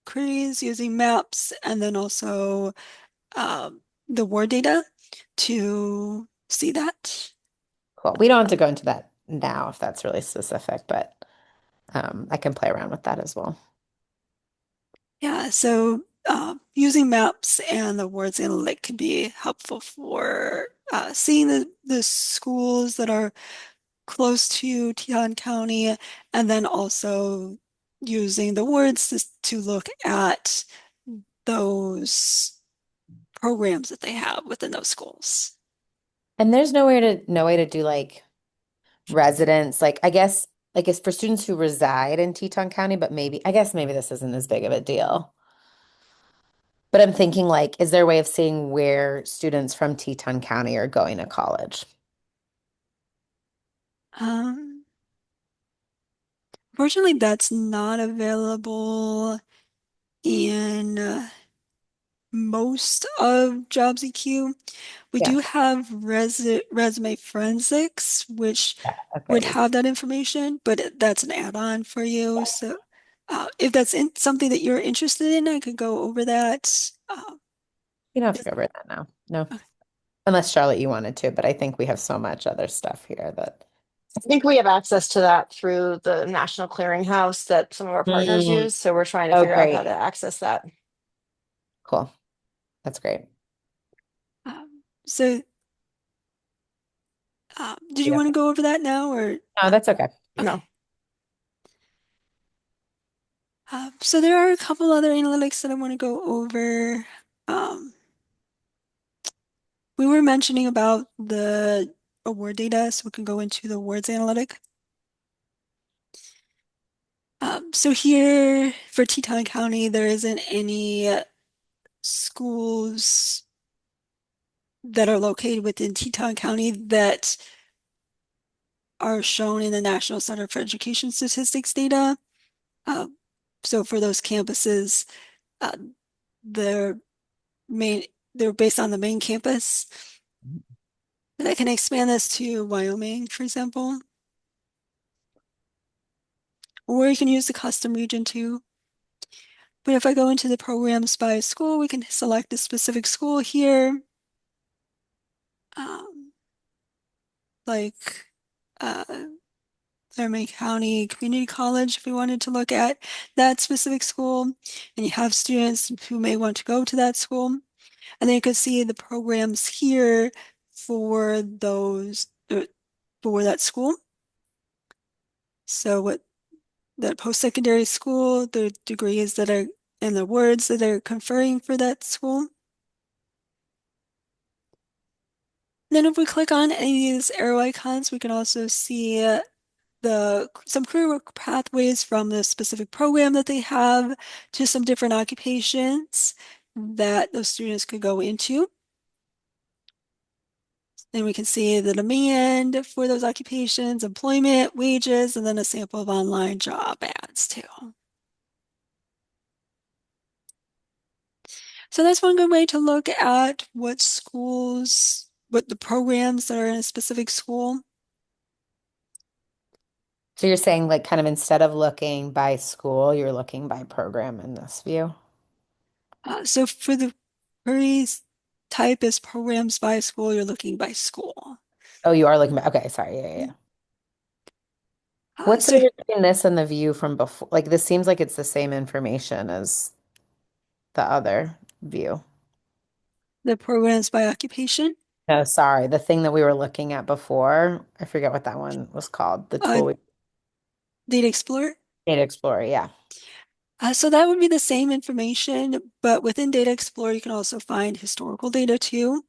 S1: queries using maps and then also the word data to see that.
S2: Cool. We don't have to go into that now if that's really specific, but I can play around with that as well.
S1: Yeah, so using maps and the words analytic can be helpful for seeing the schools that are close to Teton County, and then also using the words to look at those programs that they have within those schools.
S2: And there's no way to do like residents, like I guess like it's for students who reside in Teton County, but maybe I guess maybe this isn't as big of a deal. But I'm thinking like, is there a way of seeing where students from Teton County are going to college?
S1: Um, Fortunately, that's not available in most of JobsEQ. We
S2: Yeah.
S1: do have resume forensics, which would
S2: Okay.
S1: have that information, but that's an add-on for you. So if that's something that you're interested in, I could go over that.
S2: You don't have to
S1: Is-
S2: go over that now. No.
S1: okay.
S2: Unless Charlotte, you wanted to, but I think we have so much other stuff here that.
S3: I think we have access to that through the National Clearinghouse that some of our partners
S2: Mm.
S3: use. So we're trying to
S2: Oh,
S3: figure out how
S2: great.
S3: to access that.
S2: Cool. That's great.
S1: So did you
S2: Yeah.
S1: want to go over that now or
S2: No, that's okay.
S1: okay.
S3: No.
S1: So there are a couple other analytics that I want to go over. Um, we were mentioning about the award data, so we can go into the awards analytic. So here for Teton County, there isn't any schools that are located within Teton County that are shown in the National Center for Education Statistics data. Uh, so for those campuses, uh, they're main they're based on the main campus. And I can expand this to Wyoming, for example, or you can use the custom region too. But if I go into the programs by school, we can select a specific school here, um, like uh, Laramie County Community College, if we wanted to look at that specific school, and you have students who may want to go to that school, and then you can see the programs here for those for that school. So what that post-secondary school, the degrees that are and the words that are conferring for that school. Then if we click on any of these arrow icons, we can also see the some career pathways from the specific program that they have to some different occupations that those students could go into. Then we can see the demand for those occupations, employment, wages, and then a sample of online job ads too. So that's one good way to look at what the programs that are in a specific school.
S2: So you're saying like kind of instead of looking by school, you're looking by program in this view?
S1: So for the queries type as programs by school, you're looking by school.
S2: Oh, you are looking by, okay, sorry. Yeah, yeah, yeah. What's the
S1: So
S2: difference between this and the view from before? Like this seems like it's the same information as the other view.
S1: the programs by occupation,
S2: No, sorry. The thing that we were looking at before, I forget what that one was called. The
S1: uh,
S2: tool we
S1: Data Explorer.
S2: Data Explorer. Yeah.
S1: So that would be the same information, but within Data Explorer, you can also find historical data too.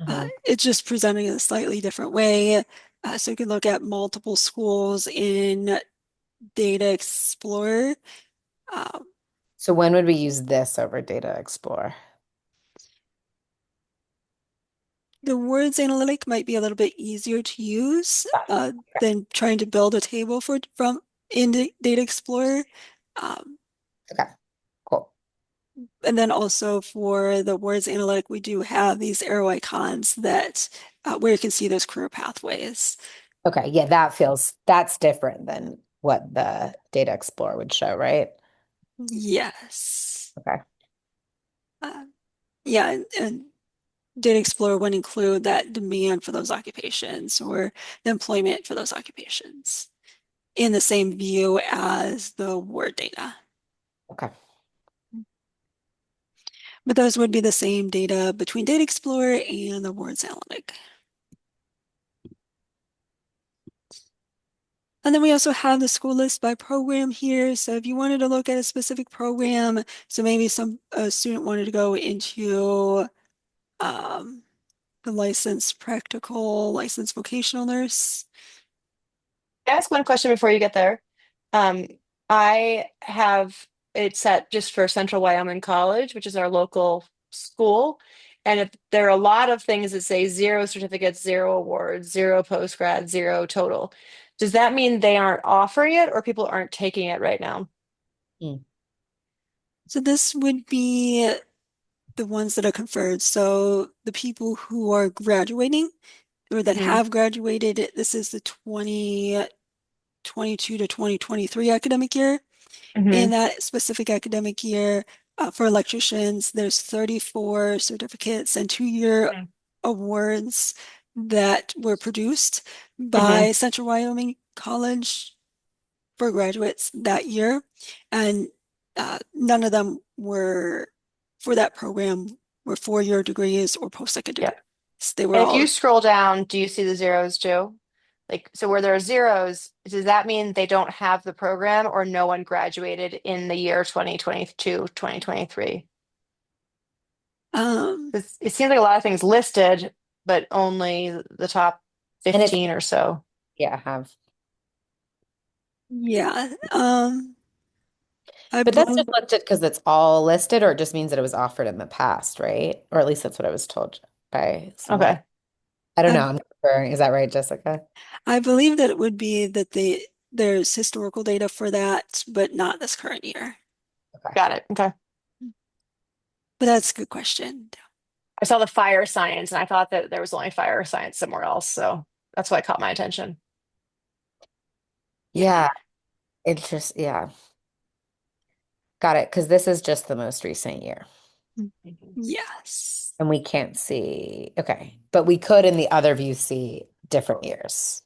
S2: Uh-huh.
S1: It's just presented in a slightly different way. So you can look at multiple schools in Data Explorer. Uh,
S2: So when would we use this over Data Explorer?
S1: the words analytic might be a little bit easier to use
S2: Got it.
S1: than trying to build a table from in Data Explorer. Um,
S2: Okay, cool.
S1: and then also for the words analytic, we do have these arrow icons that where you can see those career pathways.
S2: Okay, yeah, that's different than what the Data Explorer would show, right?
S1: Yes.
S2: Okay.
S1: Uh, yeah, and Data Explorer would include that demand for those occupations or the employment for those occupations in the same view as the word data.
S2: Okay.
S1: But those would be the same data between Data Explorer and the Words Analytic. And then we also have the school list by program here. So if you wanted to look at a specific program, so maybe a student wanted to go into um, the licensed practical, licensed vocational nurse.
S3: Can I ask one question before you get there? Um, I have it set just for Central Wyoming College, which is our local school. And if there are a lot of things that say zero certificates, zero awards, zero postgrad, zero total. Does that mean they aren't offering it or people aren't taking it right now?
S2: Hmm.
S1: So this would be the ones that are conferred. So the people who are graduating or that
S3: Hmm.
S1: have graduated, this is the 2022 to 2023 academic year.
S3: Hmm.
S1: In that specific academic year, for electricians, there's 34 certificates and 2-year awards that were produced
S3: Hmm.
S1: by Central Wyoming College for graduates that year. And none of them were for that program were 4-year degrees or
S3: Yeah.
S1: post-secondary. They were
S3: And if
S1: all
S3: you scroll down, do you see the zeros, Joe? Like, so where there are zeros, does that mean they don't have the program or no one graduated in the year 2022, 2023?
S1: um,
S3: It seems like a lot of things listed, but only the top
S2: And it's
S3: 15 or so.
S2: yeah, have.
S1: yeah. I
S2: But that's
S1: believe
S2: just listed because it's all listed, or it just means that it was offered in the past, right? Or at least that's what I was told by someone.
S3: Okay.
S2: I don't know.
S1: I
S2: I'm not sure. Is that right, Jessica?
S1: I believe that it would be that there's historical data for that, but not this current year.
S2: Okay.
S3: Got it. Okay.
S1: But that's a good question.
S3: I saw the fire science and I thought that there was only fire science somewhere else. So that's why it caught my attention.
S1: Yeah.
S2: Yeah, it's just, yeah. Got it. Because this is just the most recent year.
S3: Mhm.
S1: Yes.
S2: And we can't see, okay. But we could in the other view see different years.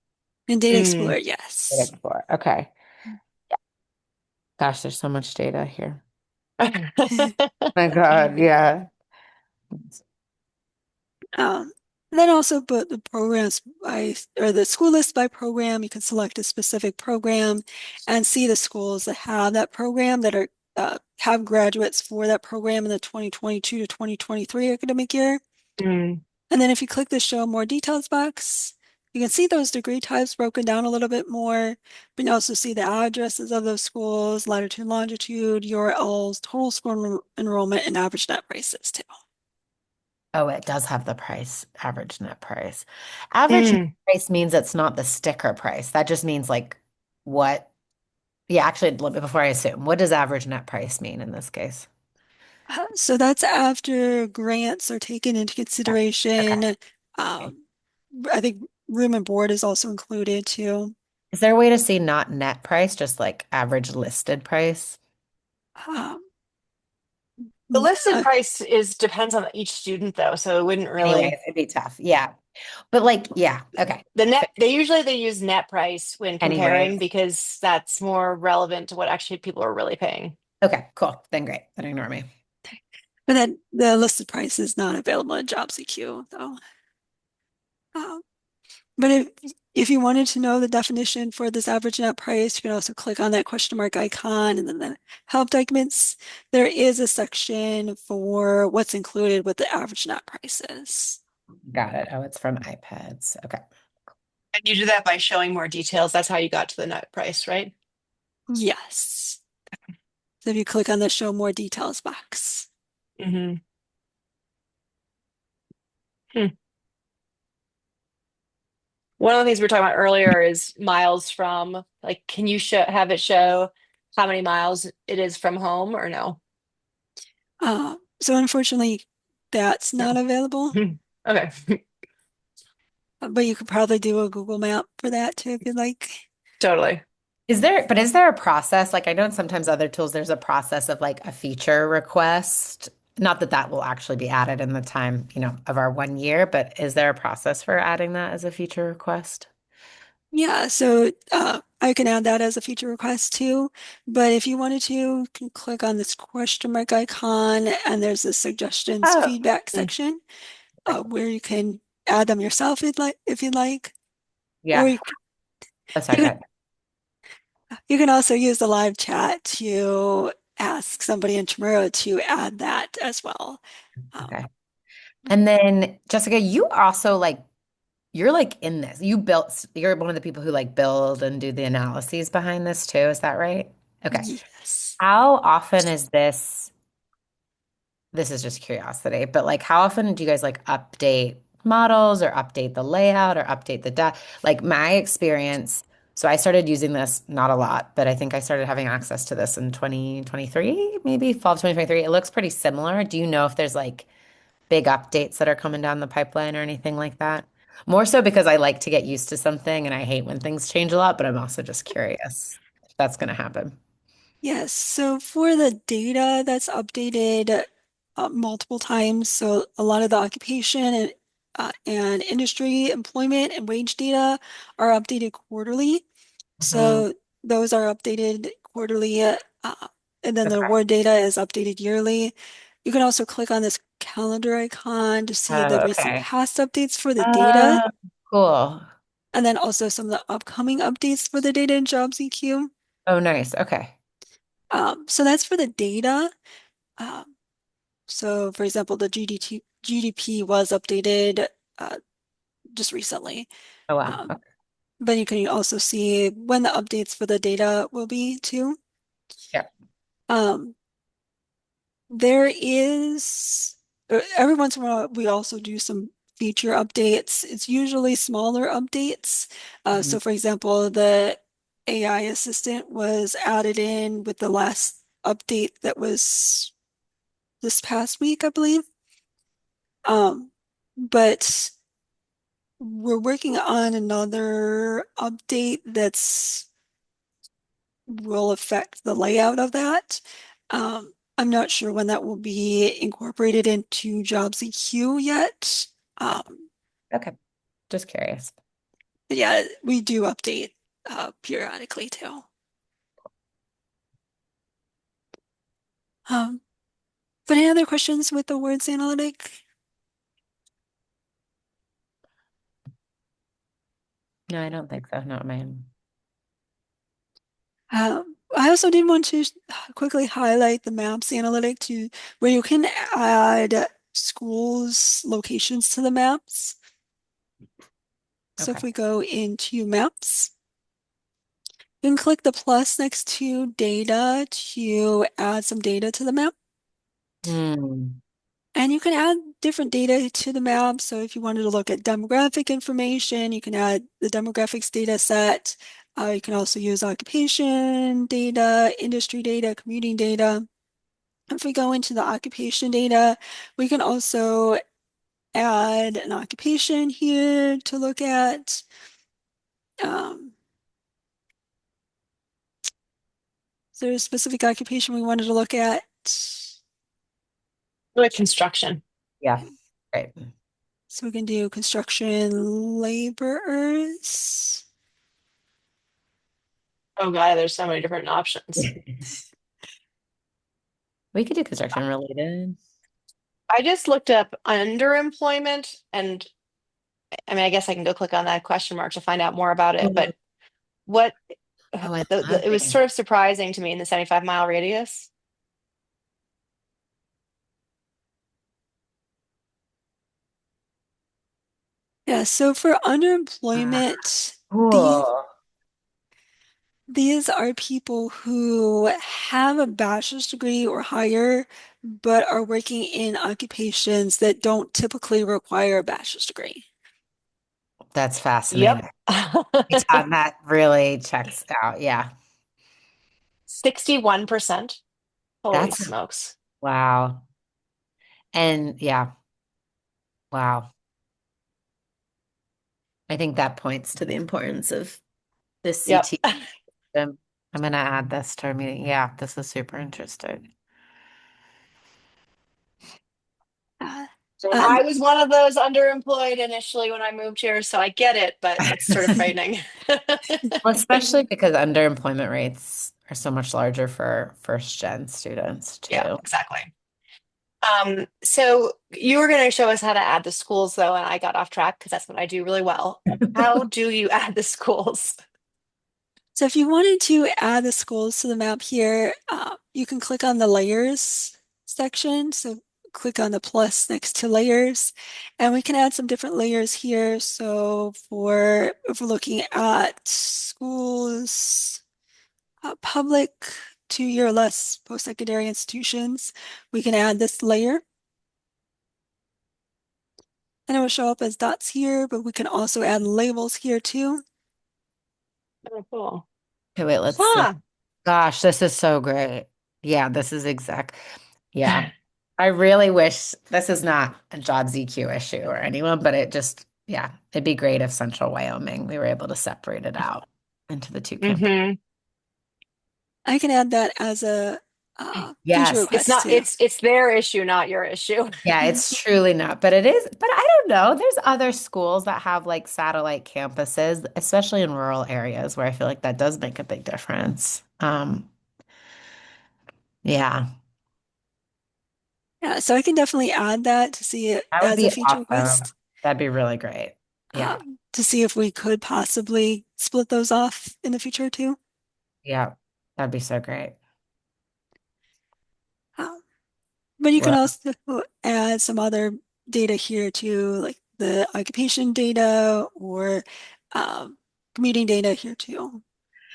S1: In Data
S3: Mm.
S1: Explorer,
S2: Data
S1: yes.
S2: Explorer. Okay. Gosh, there's so much data here. My God, yeah.
S1: Um, and then also put the programs by, or the school list by program. You can select a specific program and see the schools that have that program that are have graduates for that program in the 2022 to 2023 academic year.
S3: Mm.
S1: And then if you click the show more details box, you can see those degree types broken down a little bit more. But you also see the addresses of those schools, latitude, longitude, URLs, total school enrollment, and average net prices too.
S2: Oh, it does have the price, average net price. Average net
S3: Mm.
S2: price means it's not the sticker price. That just means like what, yeah, actually, before I assume, what does average net price mean in this case?
S1: So that's after grants are taken into
S2: Yeah. Okay.
S1: consideration. Um, I think room and board is also included too.
S2: Is there a way to see not net price, just like average listed price?
S1: Um,
S3: The listed
S1: uh,
S3: price is depends on each student though, so it wouldn't
S2: Anyways,
S3: really.
S2: it'd be tough. Yeah. But like, yeah, okay.
S3: The net, they use net price when comparing
S2: Anyways.
S3: because that's more relevant to what actually people are really paying.
S2: Okay, cool. Then great. Then ignore me.
S1: but then the listed price is not available in JobsEQ though. Um, but if you wanted to know the definition for this average net price, you can also click on that question mark icon and then the help documents. There is a section for what's included with the average net prices.
S2: Got it. Oh, it's from iPads. Okay.
S3: And you do that by showing more details. That's how you got to the net price, right?
S1: Yes. So if you click on the show more details box.
S3: Hmm. One of the things we were talking about earlier is miles from, like, can you have it show how many miles it is from home or no?
S1: So unfortunately, that's not available,
S3: Hmm. Okay.
S1: but you could probably do a Google map for that too if you'd like.
S3: Totally.
S2: Is there a process? Like I know in sometimes other tools, there's a process of like a feature request. Not that that will actually be added in the time, of our 1 year, but is there a process for adding that as a feature request?
S1: Yeah, so I can add that as a feature request too. But if you wanted to, you can click on this question mark icon, and there's a suggestions
S3: Oh.
S1: feedback
S3: Mm.
S1: section where you can add them yourself if you'd like, or
S2: Yeah. Oh,
S1: you
S2: sorry, go
S1: can
S2: ahead.
S1: you can also use the live chat to ask somebody in tomorrow to add that as well. Um,
S2: Okay. And then Jessica, you also like you're like in this. You're one of the people who like build and do the analyses behind this too. Is that right? Okay.
S1: yes.
S2: How often is this? This is just curiosity, but like how often do you guys like update models or update the layout or update the data? Like my experience, so I started using this not a lot, but I think I started having access to this in 2023, maybe fall of 2023. It looks pretty similar. Do you know if there's like big updates that are coming down the pipeline or anything like that? More so because I like to get used to something and I hate when things change a lot, but I'm also just curious if that's going to happen.
S1: Yes, so for the data that's updated multiple times, so a lot of the occupation and industry employment and wage data are updated quarterly.
S2: Mhm.
S1: So those are updated quarterly, and then the
S2: Okay.
S1: award data is updated yearly. You can also click on this calendar icon to see
S2: Oh,
S1: the recent
S2: okay.
S1: past updates for the data,
S2: Uh, cool.
S1: and then also some of the upcoming updates for the data in JobsEQ.
S2: Oh, nice. Okay.
S1: So that's for the data. Um, so, for example, the GDP was updated uh, just recently.
S2: Oh, wow.
S1: Um,
S2: Okay.
S1: but you can also see when the updates for the data will be too.
S2: Yeah.
S1: Um, there is, every once in a while, we also do some feature updates. It's usually smaller updates.
S2: Mhm.
S1: So, for example, the AI assistant was added in with the last update that was this past week, I believe. Um, but we're working on another update that's will affect the layout of that. I'm not sure when that will be incorporated into JobsEQ yet. Um,
S2: Okay. Just curious.
S1: but yeah, we do update periodically too. Um, but any other questions with the words analytic?
S2: No, I don't think so. Not mine.
S1: I also did want to quickly highlight the maps analytic to where you can add schools locations to the maps. So
S2: Okay.
S1: if we go into maps, you can click the plus next to data to add some data to the map.
S2: Hmm.
S1: And you can add different data to the map. So if you wanted to look at demographic information, you can add the demographics data set. You can also use occupation data, industry data, commuting data. If we go into the occupation data, we can also add an occupation here to look at. Um, is there a specific occupation we wanted to look at?
S3: Like construction.
S2: Yeah. Great.
S1: So we can do construction laborers.
S3: Oh God, there's so many different options.
S2: We could do construction related.
S3: I just looked up underemployment, and I mean, I guess I can go click on that question mark to find out more about it.
S2: Oh,
S3: But what
S2: I love
S3: it was
S2: it.
S3: sort of surprising to me in the 75-mile radius.
S1: Yeah, so for underemployment,
S2: Cool.
S1: these are people who have a bachelor's degree or higher, but are working in occupations that don't typically require a bachelor's degree.
S2: That's
S3: Yep.
S2: fascinating. Tom, that really checks out. Yeah.
S3: 61%. Holy
S2: That's
S3: smokes.
S2: wow. And yeah, wow. I think that points to the importance of this
S3: Yep.
S2: CT. I'm going to add this to our meeting. Yeah, this is super interesting.
S1: Uh,
S3: And
S1: um,
S3: I was one of those underemployed initially when I moved here, so I get it, but it's sort of frightening.
S2: Well, especially because underemployment rates are so much larger for first gen students
S3: Yeah,
S2: too.
S3: exactly. So you were going to show us how to add the schools, though, and I got off track because that's what I do really well. How do you add the schools?
S1: so if you wanted to add the schools to the map here, you can click on the layers section. So click on the plus next to layers, and we can add some different layers here. So for if we're looking at schools, public 2-year or less post-secondary institutions, we can add this layer. And it will show up as dots here, but we can also add labels here too.
S3: Oh, cool.
S2: Okay, wait, let's see.
S3: Huh.
S2: Gosh, this is so great. Yeah, this is exact. Yeah. I really wish this is not a JobsEQ issue or anyone, but it just, yeah, it'd be great if Central Wyoming, we were able to separate it out into the two campuses.
S3: Hmm.
S1: I can add that as a feature
S2: Yes.
S1: request too.
S3: It's their issue, not your issue.
S2: Yeah, it's truly not, but it is. But I don't know. There's other schools that have like satellite campuses, especially in rural areas where I feel like that does make a big difference. Yeah,
S1: Yeah, so I can definitely add that to see it
S2: that would
S1: as a
S2: be
S1: feature
S2: awesome.
S1: request,
S2: That'd be really great. Yeah,
S1: to see if we could possibly split those off in the future too.
S2: yeah, that'd be so great.
S1: Um, but you can
S2: Well,
S1: also add some other data here too, like the occupation data or um, commuting data here too.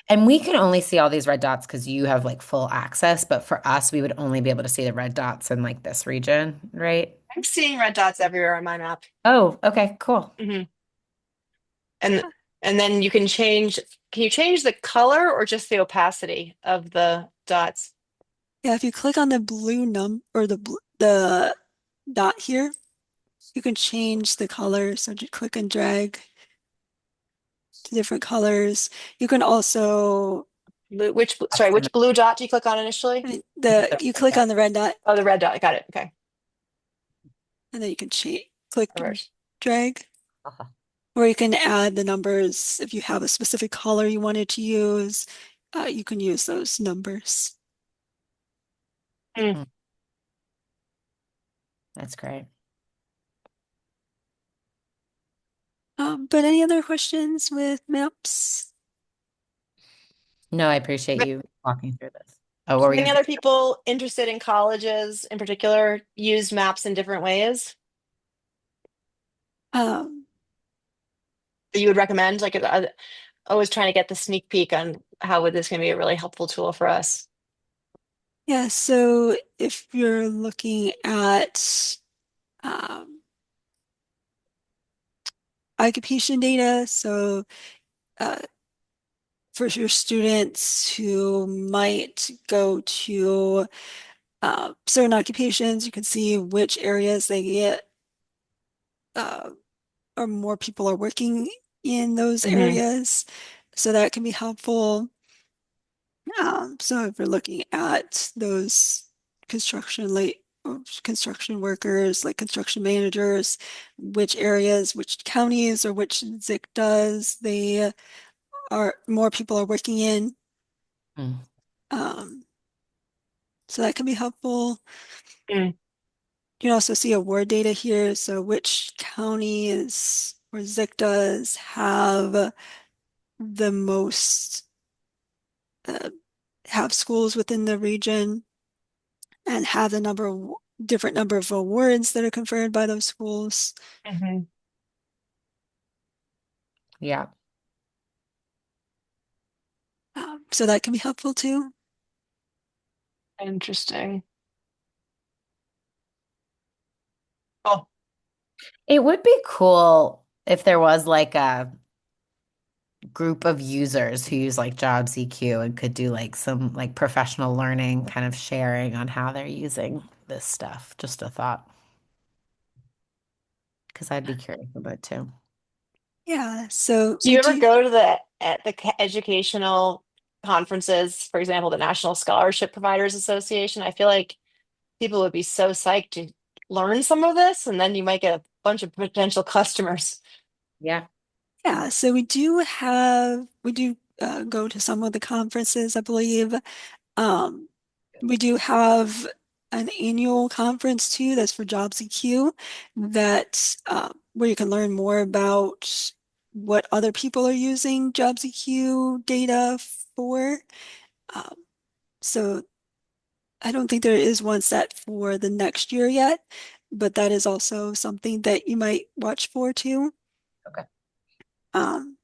S2: and we can only see all these red dots because you have like full access, but for us, we would only be able to see the red dots in like this region, right?
S3: I'm seeing red dots everywhere on my map.
S2: Oh, okay, cool.
S3: Hmm. And and then you can change, can you change the color or just the opacity of the dots?
S1: Yeah, if you click on the blue or the dot here, you can change the color. So just click and drag to different colors. You can also
S3: Sorry,
S2: Awesome.
S3: which blue dot do you click on initially?
S1: you click on the red dot
S3: Oh, the red dot. Got it. Okay.
S1: and then you can change click and
S3: Reverse.
S1: drag. Or you can add the numbers if you have a specific color you wanted to use. You can use those numbers.
S3: Hmm.
S2: Mm, that's great.
S1: But any other questions with maps?
S2: No, I appreciate you walking through this. Oh, what were you
S3: Any
S2: gonna
S3: other
S2: say?
S3: people interested in colleges in particular use maps in different ways
S1: Um,
S3: that you would recommend? Like, always trying to get the sneak peek on how would this going to be a really helpful tool for us.
S1: yeah, so if you're looking at um, occupation data, so uh, for your students who might go to Certain occupations, you can see which areas they get, uh, or more people are working in those
S3: Hmm.
S1: areas. So that can be helpful. So if we're looking at those construction late construction workers, like construction managers, which areas, which counties, or which ZIC does they are more people are working in.
S2: Mm.
S1: Um, so that can be helpful.
S3: Mm.
S1: You can also see award data here. So which counties or ZIC does have the most uh, have schools within the region and have the different number of awards that are conferred by those schools.
S3: Hmm.
S2: Yeah.
S1: So that can be helpful too.
S3: Interesting. Oh,
S2: It would be cool if there was like a group of users who use like JobsEQ and could do like some like professional learning kind of sharing on how they're using this stuff. Just a thought, because I'd be curious about it too.
S1: Yeah. So
S3: do
S1: we
S3: you ever
S1: do.
S3: go to educational conferences, for example, the National Scholarship Providers Association? I feel like people would be so psyched to learn some of this, and then you might get a bunch of potential customers.
S2: Yeah.
S1: Yeah. So we do go to some of the conferences, I believe. Um, we do have an annual conference too that's for JobsEQ that where you can learn more about what other people are using JobsEQ data for. Um, so I don't think there is one set for the next year yet, but that is also something that you might watch for too.
S2: Okay.
S1: Um,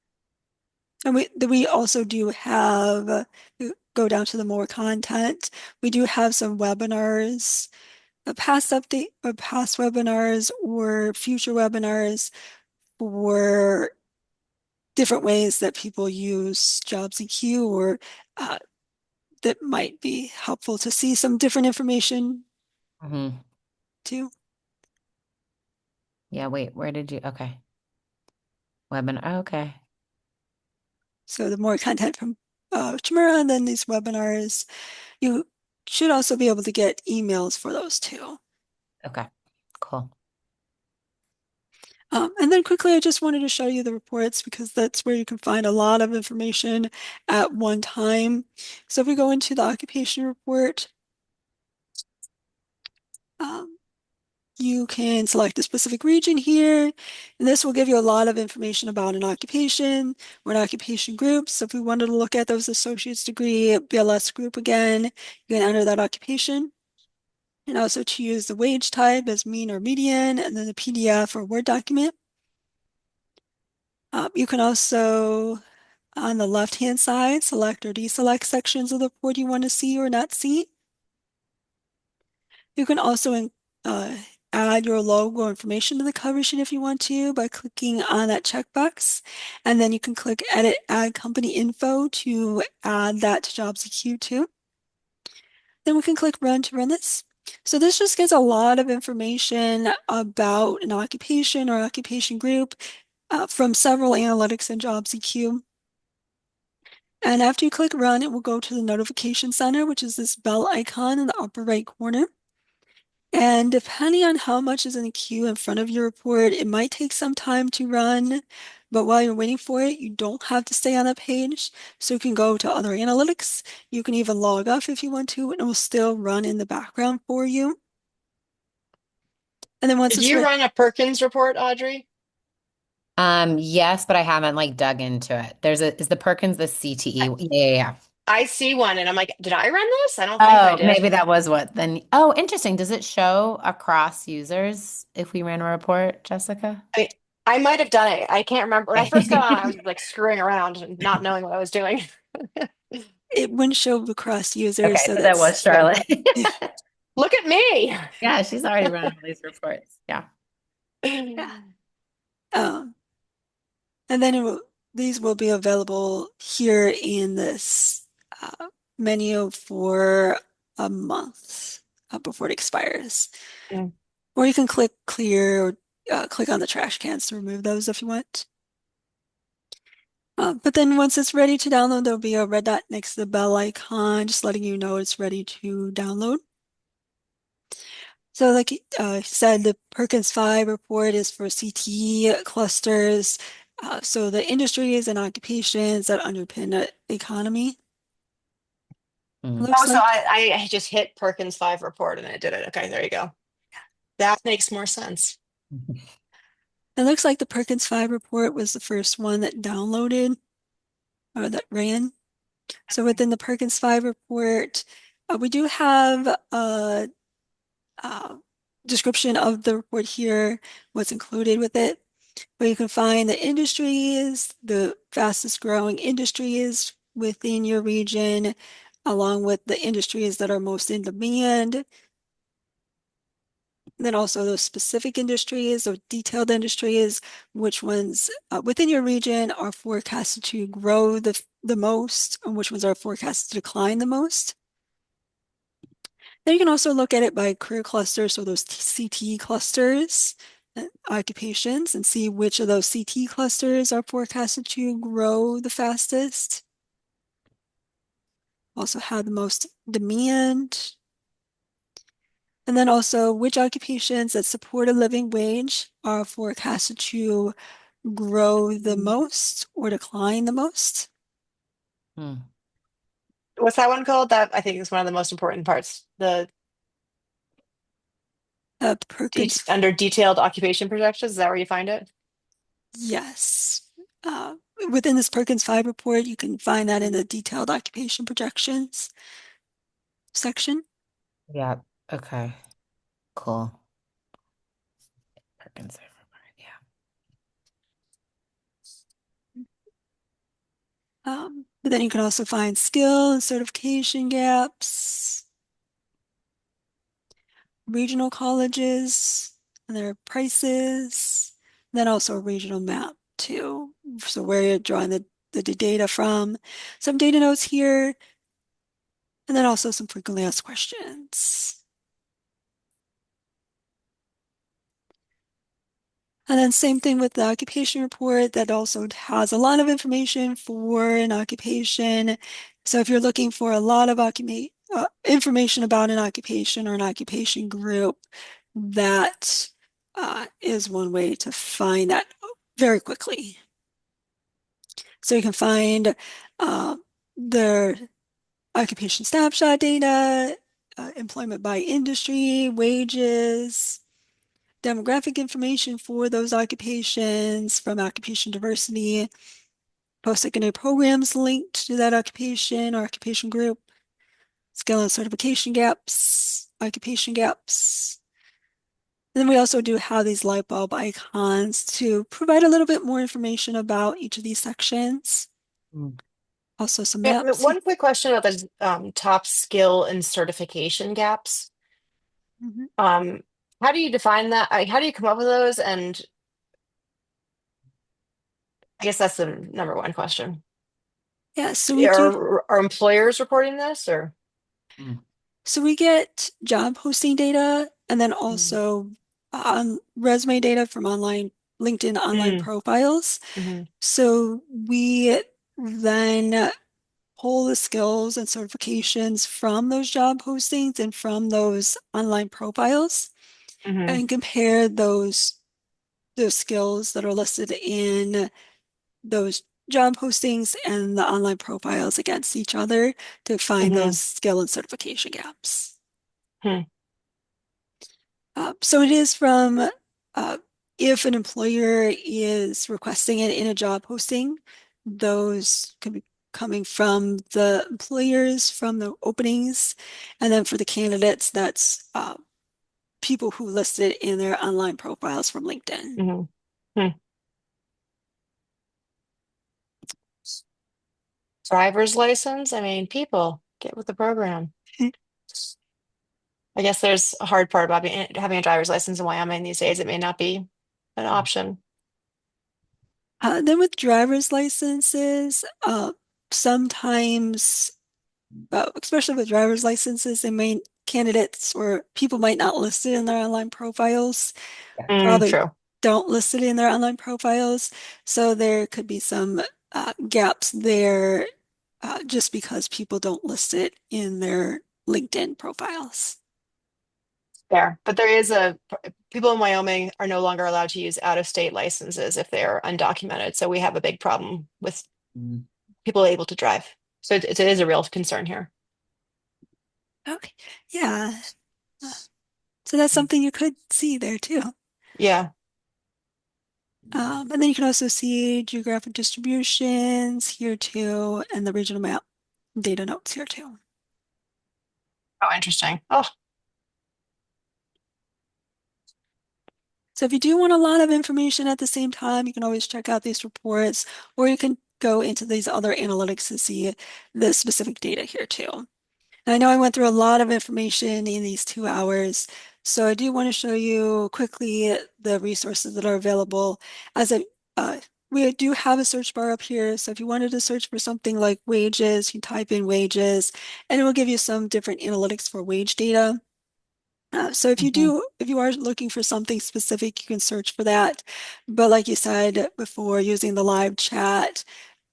S1: and we also do have go down to the more content. We do have some webinars, past update or past webinars or future webinars for different ways that people use JobsEQ or uh, that might be helpful to see some different information
S2: Hmm.
S1: too.
S2: Yeah, wait, where did you? Okay. Webinar. Okay.
S1: So the more content from Chimera and then these webinars, you should also be able to get emails for those too.
S2: Okay. Cool.
S1: And then quickly, I just wanted to show you the reports because that's where you can find a lot of information at one time. So if we go into the occupation report, um, you can select a specific region here, and this will give you a lot of information about an occupation or an occupation group. So if we wanted to look at those associate's degree BLS group again, you can enter that occupation and also choose the wage type as mean or median, and then the PDF or Word document. You can also, on the left-hand side, select or deselect sections of the report you want to see or not see. You can also uh, add your logo or information to the cover sheet if you want to by clicking on that checkbox. And then you can click Edit Add Company Info to add that to JobsEQ too. Then we can click Run to run this. So this just gives a lot of information about an occupation or occupation group from several analytics in JobsEQ. And after you click Run, it will go to the Notification Center, which is this bell icon in the upper right corner. And depending on how much is in the queue in front of your report, it might take some time to run, but while you're waiting for it, you don't have to stay on that page. So you can go to other analytics. You can even log off if you want to, and it will still run in the background for you. And then once
S3: Did
S1: it's
S3: you
S1: ready,
S3: run a Perkins report, Audrey?
S2: Yes, but I haven't like dug into it. Is the Perkins the CTE?
S3: I,
S2: Yeah, yeah, yeah.
S3: I see one and I'm like, did I run this? I don't think I
S2: Oh,
S3: did.
S2: maybe that was what then. Oh, interesting. Does it show across users if we ran a report, Jessica?
S3: I I might have done it. I can't remember. When I first got on, I was
S2: Okay.
S3: like screwing around and not knowing what I was doing.
S1: it wouldn't show across users,
S2: Okay,
S1: so
S2: so that
S1: that's
S2: was
S3: Okay.
S2: Charlotte.
S1: yeah.
S3: Look at me.
S2: Yeah, she's already run all these reports. Yeah.
S1: Yeah. Um, and then these will be available here in this menu for a month. before it expires.
S3: Mm.
S1: Or you can click clear or click on the trash cans to remove those if you want. But then once it's ready to download, there'll be a red dot next to the bell icon, just letting you know it's ready to download. So like said, the Perkins 5 report is for CT clusters. So the industries and occupations that underpin the economy.
S2: Mm.
S3: Oh,
S1: Looks
S3: so
S1: like
S3: I just hit Perkins 5 report and it did it. Okay, there you go. That makes more sense.
S1: it looks like the Perkins 5 report was the first one that downloaded or that ran. So within the Perkins 5 report, we do have a, uh description of the report here, what's included with it. Where you can find the industries, the fastest growing industries within your region, along with the industries that are most in demand. Then also those specific industries or detailed industries, which ones within your region are forecasted to grow the most, and which ones are forecasted to decline the most. Then you can also look at it by career clusters, so those CT clusters, occupations, and see which of those CT clusters are forecasted to grow the fastest. Also have the most demand. And then also which occupations that support a living wage are forecasted to grow the most or decline the most.
S2: Mm.
S3: What's that one called? That I think is one of the most important parts. The
S1: Perkins,
S3: under detailed occupation projections. Is that where you find it?
S1: yes. Uh, Within this Perkins 5 report, you can find that in the detailed occupation projections section.
S2: Yeah. Okay. Cool. Perkins. Yeah.
S1: But then you can also find skill and certification gaps, regional colleges, and their prices, then also a regional map too. So where you're drawing the data from, some data notes here, and then also some frequently asked questions. And then same thing with the occupation report that also has a lot of information for an occupation. So if you're looking for a lot of information about an occupation or an occupation group, that is one way to find that very quickly. So you can find uh, their occupation snapshot data, employment by industry, wages, demographic information for those occupations from occupation diversity, post-secondary programs linked to that occupation or occupation group, skill and certification gaps, occupation gaps. And then we also do have these light bulb icons to provide a little bit more information about each of these sections.
S2: Mm.
S1: Also some
S3: Yeah,
S1: maps.
S3: one quick question about the top skill and certification gaps.
S1: Mhm.
S3: Um, how do you define that? How do you come up with those? And I guess that's the number one question.
S1: Yeah, so we do.
S3: Are employers reporting this or?
S2: Mm.
S1: So we get job posting data and then
S3: Mm,
S1: also resume data from online LinkedIn online
S3: mm,
S1: profiles.
S3: mhm,
S1: So we then pull the skills and certifications from those job postings and from those online profiles
S3: mhm,
S1: and compare those skills that are listed in those job postings and the online profiles against each other to find those
S3: mhm,
S1: skill and certification gaps.
S3: hmm,
S1: So it is from if an employer is requesting it in a job posting, those could be coming from the employers, from the openings, and then for the candidates, that's people who listed in their online profiles from LinkedIn.
S3: mhm, hmm. Driver's license? I mean, people, get with the program. I guess there's a hard part about having a driver's license in Wyoming these days. It may not be an option.
S1: Then with driver's licenses, sometimes but especially with driver's licenses, candidates or people might not list it in their online profiles,
S2: Yeah.
S1: probably
S3: True.
S1: don't list it in their online profiles. So there could be some gaps there just because people don't list it in their LinkedIn profiles.
S3: Fair. But people in Wyoming are no longer allowed to use out-of-state licenses if they're undocumented. So we have a big problem with
S2: Mm.
S3: people able to drive. So it is a real concern here.
S1: Okay. Yeah. Uh, So that's something you could see there too.
S3: Yeah.
S1: And then you can also see geographic distributions here too, and the regional map data notes here too.
S3: Oh, interesting. Oh,
S1: So if you do want a lot of information at the same time, you can always check out these reports, or you can go into these other analytics to see the specific data here too. And I know I went through a lot of information in these 2 hours, so I do want to show you quickly the resources that are available. As a We do have a search bar up here, so if you wanted to search for something like wages, you type in wages, and it will give you some different analytics for wage data. So
S3: mhm.
S1: if you are looking for something specific, you can search for that. But like you said before, using the live chat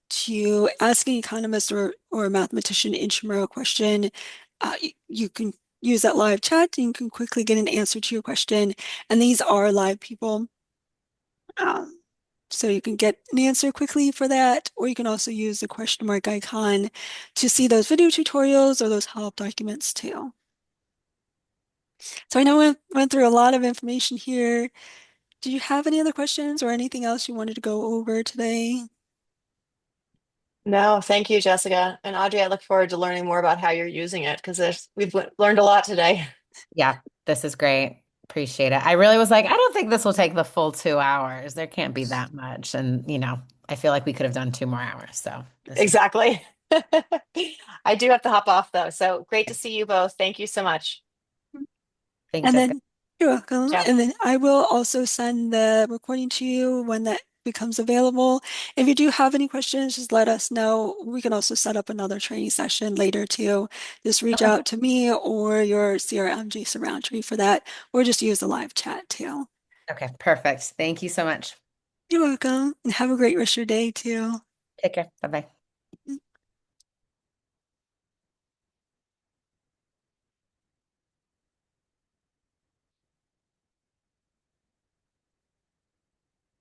S1: to ask an economist or a mathematician intramural question, you can use that live chat and you can quickly get an answer to your question. And these are live people. Um, so you can get an answer quickly for that, or you can also use the question mark icon to see those video tutorials or those help documents too. So I know we went through a lot of information here. Do you have any other questions or anything else you wanted to go over today?
S3: No, thank you, Jessica. And Audrey, I look forward to learning more about how you're using it because we've learned a lot today.
S2: Yeah, this is great. Appreciate it. I really was like, I don't think this will take the full 2 hours. There can't be that much. And, I feel like we could have done 2 more hours. So this is,
S3: Exactly. I do have to hop off though. So great to see you both. Thank you so much.
S2: thanks,
S1: And
S2: Jessica.
S1: then you're welcome.
S3: Ciao.
S1: And then I will also send the recording to you when that becomes available. If you do have any questions, just let us know. We can also set up another training session later too. Just reach
S3: Okay.
S1: out to me or your CRMG Surroundtree for that, or just use the live chat too.
S2: Okay, perfect. Thank you so much.
S1: You're welcome, and have a great rest of your day too.
S2: Take care. Bye bye.